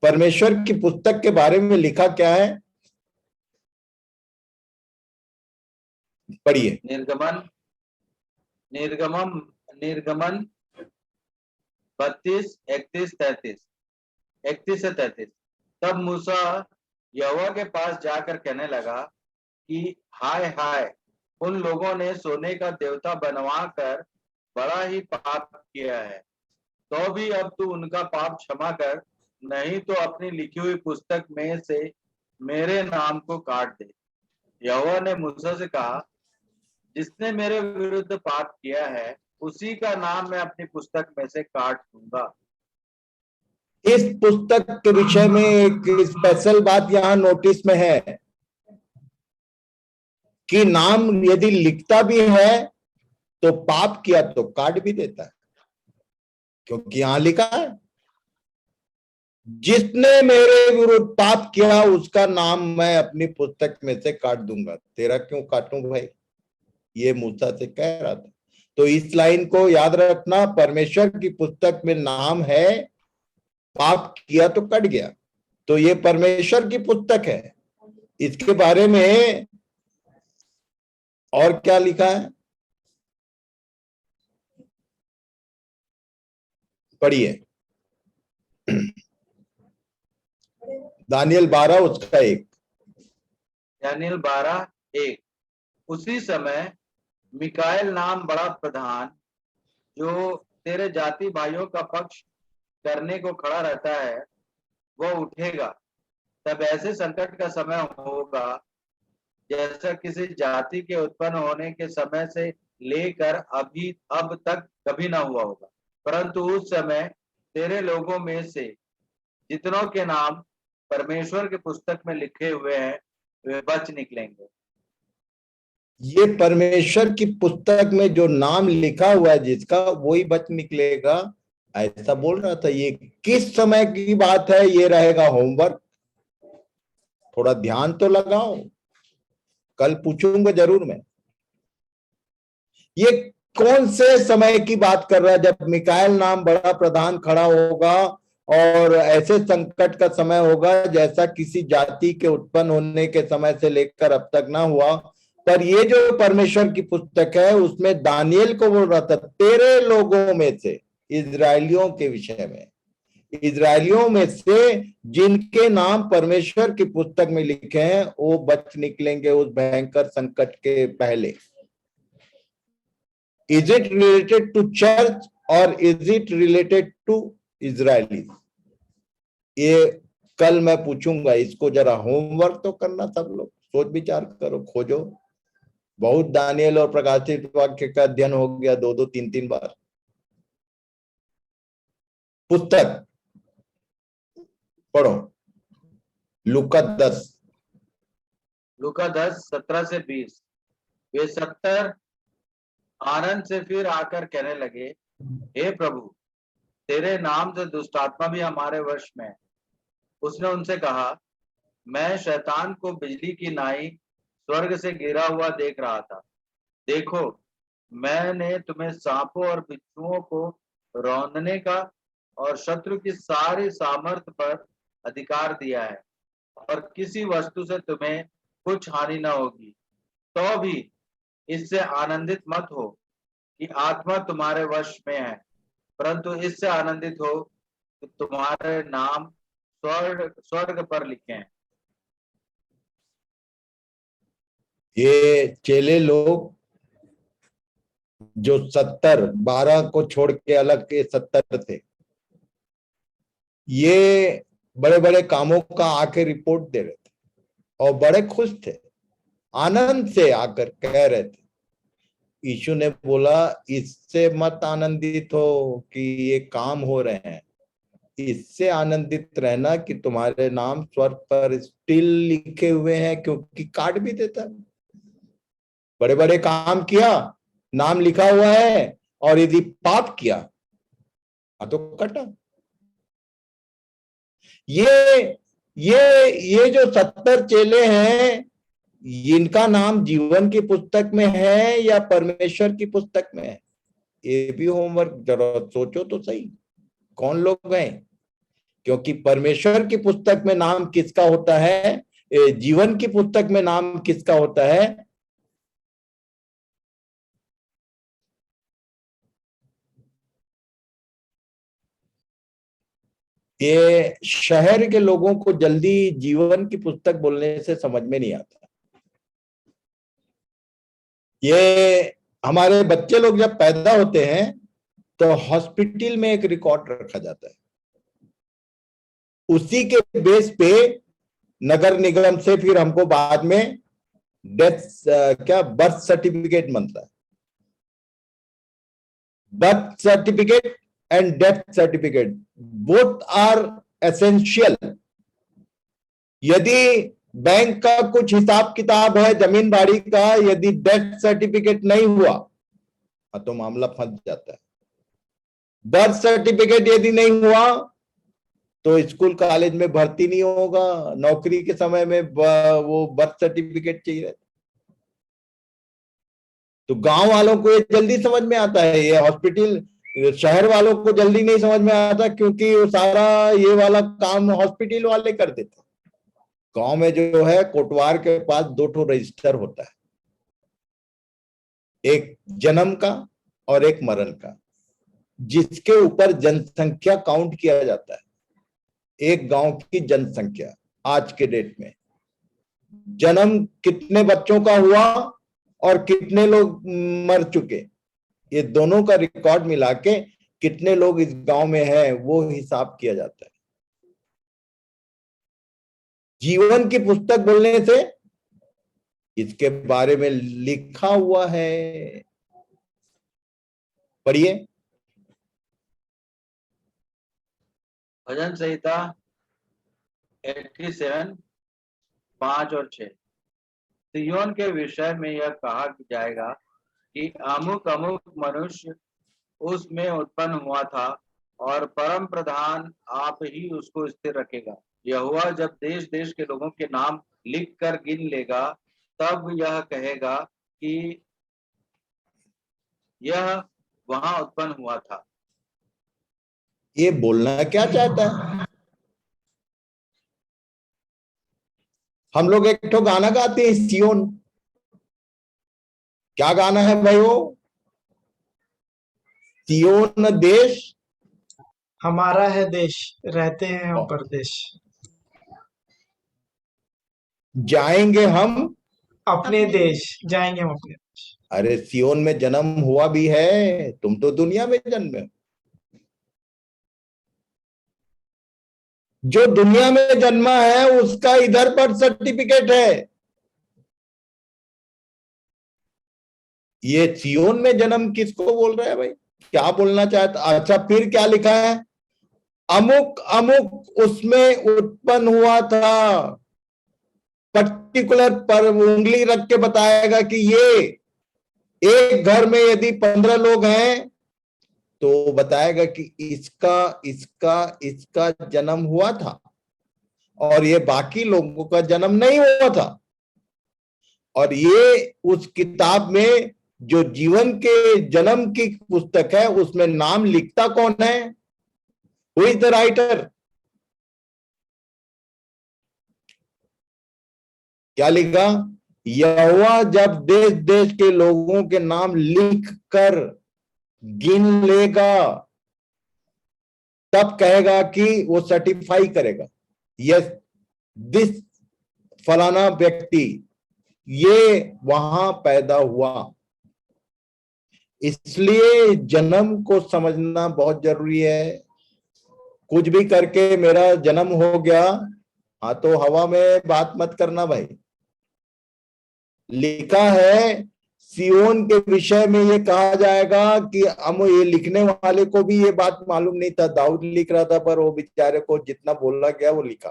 परमेश्वर की पुस्तक के बारे में लिखा क्या है पढ़िए। निर्गमन 32, 31, 33, 31 से 33। तब मूसा यहोवा के पास जाकर कहने लगा कि हाय हाय, उन लोगों ने सोने का देवता बनवा कर बड़ा ही पाप किया है। तो भी अब तू उनका पाप क्षमा कर, नहीं तो अपनी लिखी हुई पुस्तक में से मेरे नाम को काट दे। यहोवा ने मूसा से कहा, जिसने मेरे विरुद्ध पाप किया है उसी का नाम मैं अपनी पुस्तक में से काट दूंगा। इस पुस्तक के विषय में एक स्पेशल बात यहाँ नोटिस में है कि नाम यदि लिखता भी है तो पाप किया तो काट भी देता है, क्योंकि यहां लिखा है जिसने मेरे विरुद्ध पाप किया उसका नाम मैं अपनी पुस्तक में से काट दूंगा। तेरा क्यों काटूं भाई, ये मूसा से कह रहा था। तो इस लाइन को याद रखना, परमेश्वर की पुस्तक में नाम है, पाप किया तो कट गया। तो ये परमेश्वर की पुस्तक है, इसके बारे में और क्या लिखा है पढ़िए। दानियल 12 उसका 1। दानियल 12:1। उसी समय मिकाएल नाम बड़ा प्रधान, जो तेरे जाति भाइयों का पक्ष करने को खड़ा रहता है, वह उठेगा। तब ऐसे संकट का समय होगा जैसा किसी जाति के उत्पन्न होने के समय से लेकर अब तक कभी ना हुआ होगा। परंतु उस समय तेरे लोगों में से जितनों के नाम परमेश्वर की पुस्तक में लिखे हुए हैं वे बच निकलेंगे। ये परमेश्वर की पुस्तक में जो नाम लिखा हुआ है जिसका, वही बच निकलेगा, ऐसा बोल रहा था। ये किस समय की बात है, ये रहेगा होमवर्क, थोड़ा ध्यान तो लगाओ, कल पूछूंगा जरूर मैं। ये कौन से समय की बात कर रहा है जब मिकाएल नाम बड़ा प्रधान खड़ा होगा और ऐसे संकट का समय होगा जैसा किसी जाति के उत्पन्न होने के समय से लेकर अब तक ना हुआ। पर ये जो परमेश्वर की पुस्तक है उसमें दानियल को बोल रहा था तेरे लोगों में से, इजरायलियों के विषय में, इजरायलियों में से जिनके नाम परमेश्वर की पुस्तक में लिखे हैं वो बच निकलेंगे उस भयंकर संकट के पहले। Is it related to church और is it related to Israeli? ये कल मैं पूछूंगा, इसको जरा होमवर्क तो करना, सब लोग सोच विचार करो, खोजो। बहुत दानियल और प्रकाशित वाक्य का अध्ययन हो गया 2-2, 3-3 बार। पुस्तक पढ़ो, लूका 10। लूका 10, 17 से 20। वे 70 आनंद से फिर आकर कहने लगे, हे प्रभु, तेरे नाम से दुष्ट आत्मा भी हमारे वश में है। उसने उनसे कहा, मैं शैतान को बिजली की नाई स्वर्ग से गिरा हुआ देख रहा था। देखो, मैंने तुम्हें सांपों और बिच्छुओं को रौंदने का और शत्रु की सारी सामर्थ पर अधिकार दिया है, और किसी वस्तु से तुम्हें कुछ हानि न होगी। तो भी इससे आनंदित मत हो कि आत्मा तुम्हारे वश में है, परंतु इससे आनंदित हो कि तुम्हारे नाम स्वर्ग पर लिखे हैं। ये चेले लोग जो 70, 12 को छोड़ के अलग के 70 थे, ये बड़े बड़े कामों का आके रिपोर्ट दे रहे थे और बड़े खुश थे, आनंद से आकर कह रहे थे। यीशु ने बोला इससे मत आनंदित हो कि ये काम हो रहे हैं, इससे आनंदित रहना कि तुम्हारे नाम स्वर्ग पर स्टिल लिखे हुए हैं, क्योंकि काट भी देता है। बड़े बड़े काम किया, नाम लिखा हुआ है, और यदि पाप किया तो कटा। ये जो 70 चेले हैं, इनका नाम जीवन की पुस्तक में है या परमेश्वर की पुस्तक में है? ये भी होमवर्क जरा सोचो तो सही, कौन लोग हैं? क्योंकि परमेश्वर की पुस्तक में नाम किसका होता है, जीवन की पुस्तक में नाम किसका होता है? ये शहर के लोगों को जल्दी जीवन की पुस्तक बोलने से समझ में नहीं आता। ये हमारे बच्चे लोग जब पैदा होते हैं तो हॉस्पिटल में एक रिकॉर्ड रखा जाता है, उसी के बेस पे नगर निगम से फिर हमको बाद में बर्थ सर्टिफिकेट मिलता है। Birth certificate and death certificate both are essential. यदि बैंक का कुछ हिसाब किताब है जमीन बाड़ी का, यदि डेथ सर्टिफिकेट नहीं हुआ तो मामला फंस जाता है। बर्थ सर्टिफिकेट यदि नहीं हुआ तो स्कूल कॉलेज में भर्ती नहीं होगा, नौकरी के समय में वो बर्थ सर्टिफिकेट चाहिए। तो गांव वालों को ये जल्दी समझ में आता है, ये हॉस्पिटल शहर वालों को जल्दी नहीं समझ में आता, क्योंकि वो सारा ये वाला काम हॉस्पिटल वाले कर देते। गांव में जो है कोटवार के पास 2 रजिस्टर होता है, एक जन्म का और एक मरण का, जिसके ऊपर जनसंख्या काउंट किया जाता है। एक गांव की जनसंख्या आज के डेट में, जन्म कितने बच्चों का हुआ और कितने लोग मर चुके, ये दोनों का रिकॉर्ड मिला के कितने लोग इस गांव में हैं वो हिसाब किया जाता है। जीवन की पुस्तक बोलने से इसके बारे में लिखा हुआ है, पढ़िए। भजन संहिता 87 5 और 6। सिय्योन के विषय में यह कहा जाएगा कि अमुक अमुक मनुष्य उसमें उत्पन्न हुआ था और परम प्रधान आप ही उसको स्थिर रखेगा। यहोवा जब देश देश के लोगों के नाम लिख कर गिन लेगा तब यह कहेगा कि यह वहां उत्पन्न हुआ था। ये बोलना क्या चाहता है? हम लोग एक तो गाना गाते हैं सियोन, क्या गाना है भाई वो? सियोन देश हमारा है देश, रहते हैं हम परदेश, जाएंगे हम अपने देश, जाएंगे हम अपने देश। अरे सियोन में जन्म हुआ भी है, तुम तो दुनिया में जन्मे हो। जो दुनिया में जन्मा है उसका इधर बर्थ सर्टिफिकेट है। ये सियोन में जन्म किसको बोल रहा है भाई? क्या बोलना चाहता? अच्छा फिर क्या लिखा है? अमुक अमुक उसमें उत्पन्न हुआ था। पर्टिकुलर पर उंगली रख के बताएगा कि ये एक घर में यदि 15 लोग हैं तो बताएगा कि इसका इसका इसका जन्म हुआ था और ये बाकी लोगों का जन्म नहीं हुआ था। और ये उस किताब में जो जीवन के जन्म की पुस्तक है उसमें नाम लिखता कौन है? Who is the writer? क्या लिखा? यहोवा जब देश देश के लोगों के नाम लिख कर गिन लेगा तब कहेगा कि वो सर्टिफाई करेगा, यस दिस फलाना व्यक्ति ये वहां पैदा हुआ। इसलिए जन्म को समझना बहुत जरूरी है। कुछ भी करके मेरा जन्म हो गया, हाँ तो हवा में बात मत करना भाई। लिखा है सियोन के विषय में ये कहा जाएगा कि हम, ये लिखने वाले को भी ये बात मालूम नहीं था, दाऊद लिख रहा था पर वो बेचारे को जितना बोला गया वो लिखा।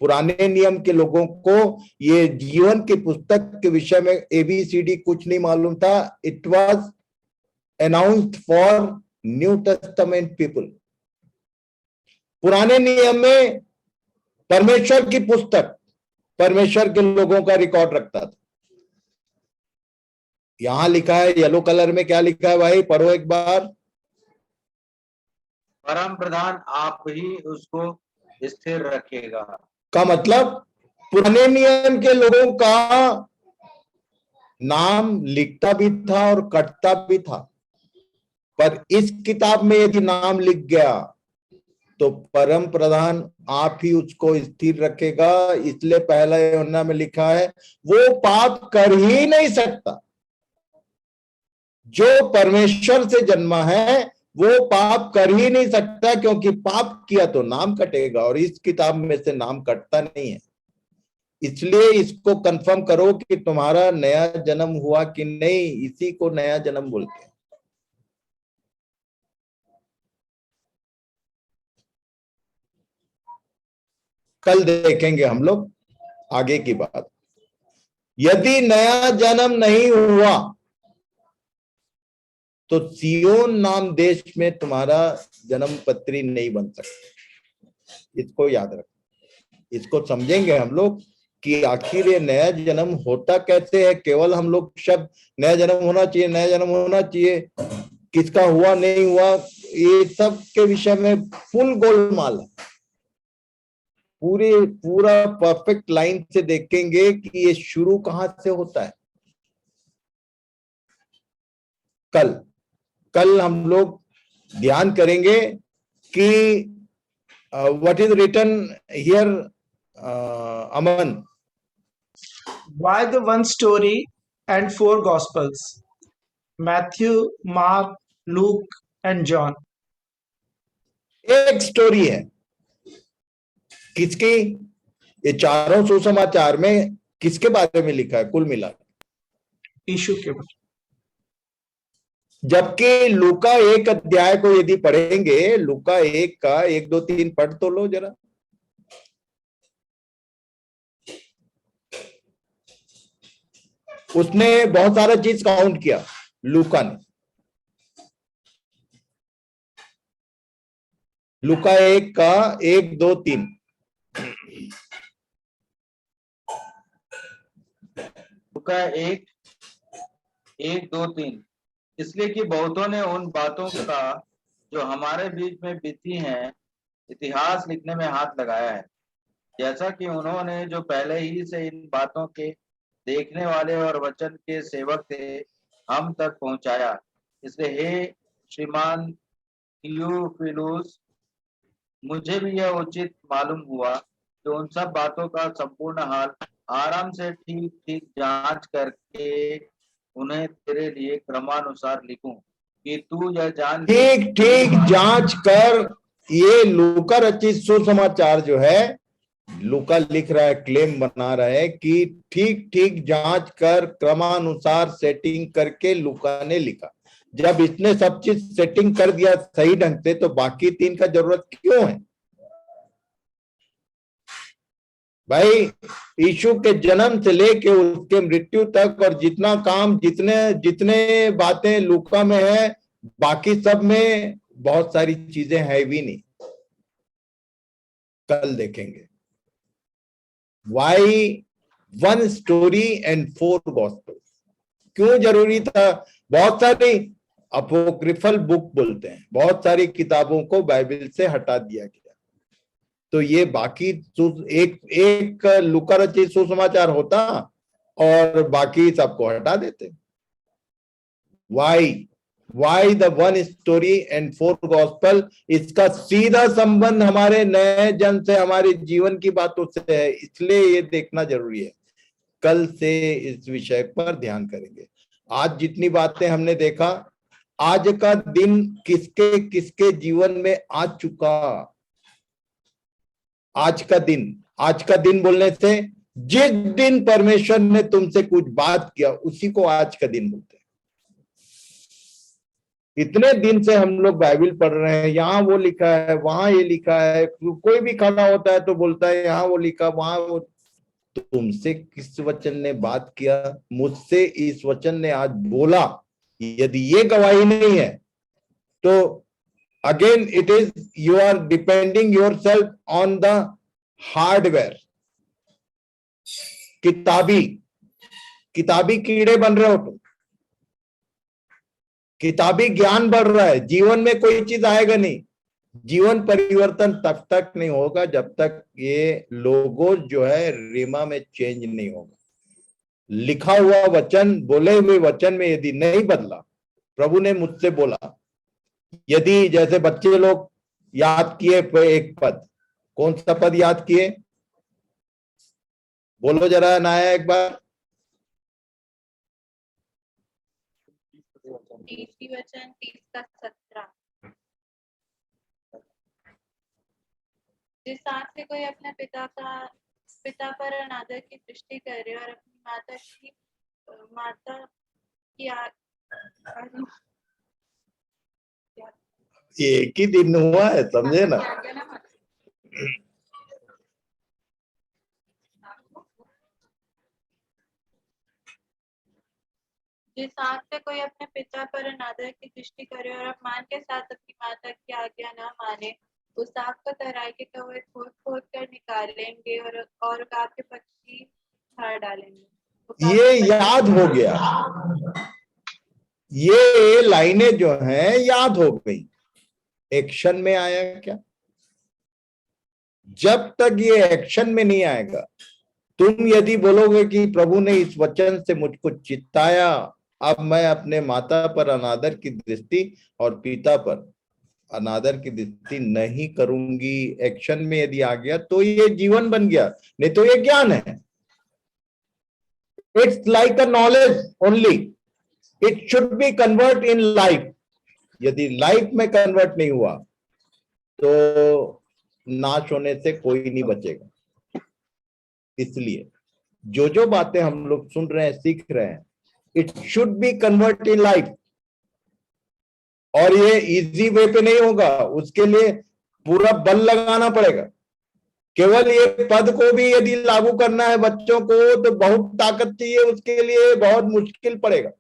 पुराने नियम के लोगों को ये जीवन की पुस्तक के विषय में ABCD कुछ नहीं मालूम था। It was announced for new testament people. पुराने नियम में परमेश्वर की पुस्तक परमेश्वर के लोगों का रिकॉर्ड रखता था। यहां लिखा है येलो कलर में, क्या लिखा है भाई? पढ़ो एक बार। परम प्रधान आप ही उसको स्थिर रखेगा का मतलब पुराने नियम के लोगों का नाम लिखता भी था और कटता भी था, पर इस किताब में यदि नाम लिख गया तो परम प्रधान आप ही उसको स्थिर रखेगा। इसलिए पहला यूहन्ना में लिखा है वो पाप कर ही नहीं सकता। जो परमेश्वर से जन्मा है वो पाप कर ही नहीं सकता, क्योंकि पाप किया तो नाम कटेगा, और इस किताब में से नाम कटता नहीं है। इसलिए इसको कंफर्म करो कि तुम्हारा नया जन्म हुआ कि नहीं। इसी को नया जन्म बोलते हैं। कल देखेंगे हम लोग आगे की बात। यदि नया जन्म नहीं हुआ तो सियोन नाम देश में तुम्हारा जन्म पत्री नहीं बन सकती। इसको याद रखो, इसको समझेंगे हम लोग कि आखिर ये नया जन्म होता कैसे है। केवल हम लोग शब्द नया जन्म होना चाहिए, नया जन्म होना चाहिए, किसका हुआ नहीं हुआ, ये सब के विषय में फुल गोलमाल है। पूरा परफेक्ट लाइन से देखेंगे कि ये शुरू कहां से होता है। कल हम लोग ध्यान करेंगे कि what is written here, amen. Why the one story and 4 Gospels? Matthew, Mark, Luke, and John. एक स्टोरी है। किसकी? ये चारों सुसमाचार में किसके बारे में लिखा है कुल मिला? यीशु के बारे। जबकि लूका 1 अध्याय को यदि पढ़ेंगे, लूका 1 का 1, 2, 3 पढ़ तो लो जरा। उसने बहुत सारा चीज काउंट किया लूका ने। लूका 1 का 1, 2, 3। लूका 1, 1, 2, 3। इसलिए कि बहुतों ने उन बातों का जो हमारे बीच में बीती हैं इतिहास लिखने में हाथ लगाया है, जैसा कि उन्होंने जो पहले ही से इन बातों के देखने वाले और वचन के सेवक थे हम तक पहुंचाया। इसलिए हे श्रीमान थियोफिलुस, मुझे भी यह उचित मालूम हुआ कि उन सब बातों का संपूर्ण हाल आराम से ठीक ठीक जांच करके उन्हें तेरे लिए क्रमानुसार लिखूं कि तू यह जान ठीक ठीक जांच कर। ये लूका रचित सुसमाचार जो है, लूका लिख रहा है, क्लेम बना रहा है कि ठीक ठीक जांच कर क्रमानुसार सेटिंग करके लूका ने लिखा। जब इसने सब चीज सेटिंग कर दिया सही ढंग से, तो बाकी 3 का जरूरत क्यों है भाई? यीशु के जन्म से लेके उसके मृत्यु तक और जितना काम, जितने जितने बातें लूका में है, बाकी सब में बहुत सारी चीजें है भी नहीं। कल देखेंगे वाई 1 स्टोरी एंड 4 गॉस्पेल क्यों जरूरी था। बहुत सारी अपोक्रिफल बुक बोलते हैं, बहुत सारी किताबों को बाइबल से हटा दिया गया। तो ये बाकी एक लूका रचित सुसमाचार होता और बाकी सबको हटा देते। Why the 1 story and 4 gospel? इसका सीधा संबंध हमारे नए जन्म से, हमारे जीवन की बातों से है, इसलिए ये देखना जरूरी है। कल से इस विषय पर ध्यान करेंगे। आज जितनी बातें हमने देखा, आज का दिन किसके किसके जीवन में आ चुका। आज का दिन बोलने से जिस दिन परमेश्वर ने तुमसे कुछ बात किया उसी को आज का दिन बोलते हैं। इतने दिन से हम लोग बाइबल पढ़ रहे हैं, यहाँ वो लिखा है, वहां ये लिखा है, कोई भी खड़ा होता है तो बोलता है यहाँ वो लिखा, वहां वो। तुमसे किस वचन ने बात किया? मुझसे इस वचन ने आज बोला। यदि ये गवाही नहीं है तो again it is you are depending yourself on the hardware. किताबी कीड़े बन रहे हो तुम। किताबी ज्ञान बढ़ रहा है, जीवन में कोई चीज आएगा नहीं। जीवन परिवर्तन तब तक नहीं होगा जब तक ये लोगो जो है रीमा में चेंज नहीं होगा। लिखा हुआ वचन, बोले हुए वचन में यदि नहीं बदला, प्रभु ने मुझसे बोला, यदि जैसे बच्चे लोग याद किए एक पद, कौन सा पद याद किए? बोलो जरा नाया एक बार। तीसरी वचन 30 का 17। जिस आंख से कोई अपने पिता पर अनादर की दृष्टि करे और अपनी माता की ये एक ही दिन हुआ है, समझे ना? जिस आंख से कोई अपने पिता पर अनादर की दृष्टि करे और अपमान के साथ अपनी माता की आज्ञा न माने, उस आंख को तराई के कौवे खोद खोद कर निकालेंगे और काब के पक्षी फाड़ डालेंगे। ये याद हो गया, ये लाइनें जो हैं याद हो गई। एक्शन में आया क्या? जब तक ये एक्शन में नहीं आएगा, तुम यदि बोलोगे कि प्रभु ने इस वचन से मुझको चिताया, अब मैं अपने माता पर अनादर की दृष्टि और पिता पर अनादर की दृष्टि नहीं करूंगी, एक्शन में यदि आ गया तो ये जीवन बन गया, नहीं तो ये ज्ञान है। It's like a knowledge only, it should be convert in life. यदि लाइफ में कन्वर्ट नहीं हुआ तो नाश होने से कोई नहीं बचेगा। इसलिए जो जो बातें हम लोग सुन रहे हैं, सीख रहे हैं, it should be convert in life. और ये इजी वे पे नहीं होगा, उसके लिए पूरा बल लगाना पड़ेगा। केवल ये पद को भी यदि लागू करना है बच्चों को तो बहुत ताकत चाहिए, उसके लिए बहुत मुश्किल पड़ेगा।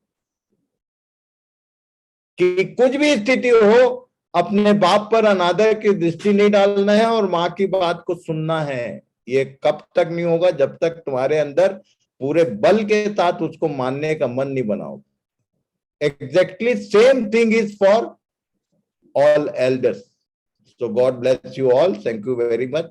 कि कुछ भी स्थिति हो, अपने बाप पर अनादर की दृष्टि नहीं डालना है और माँ की बात को सुनना है। ये कब तक नहीं होगा? जब तक तुम्हारे अंदर पूरे बल के साथ उसको मानने का मन नहीं बनाओ। Exactly same thing is for all elders. So God bless you all. Thank you very much.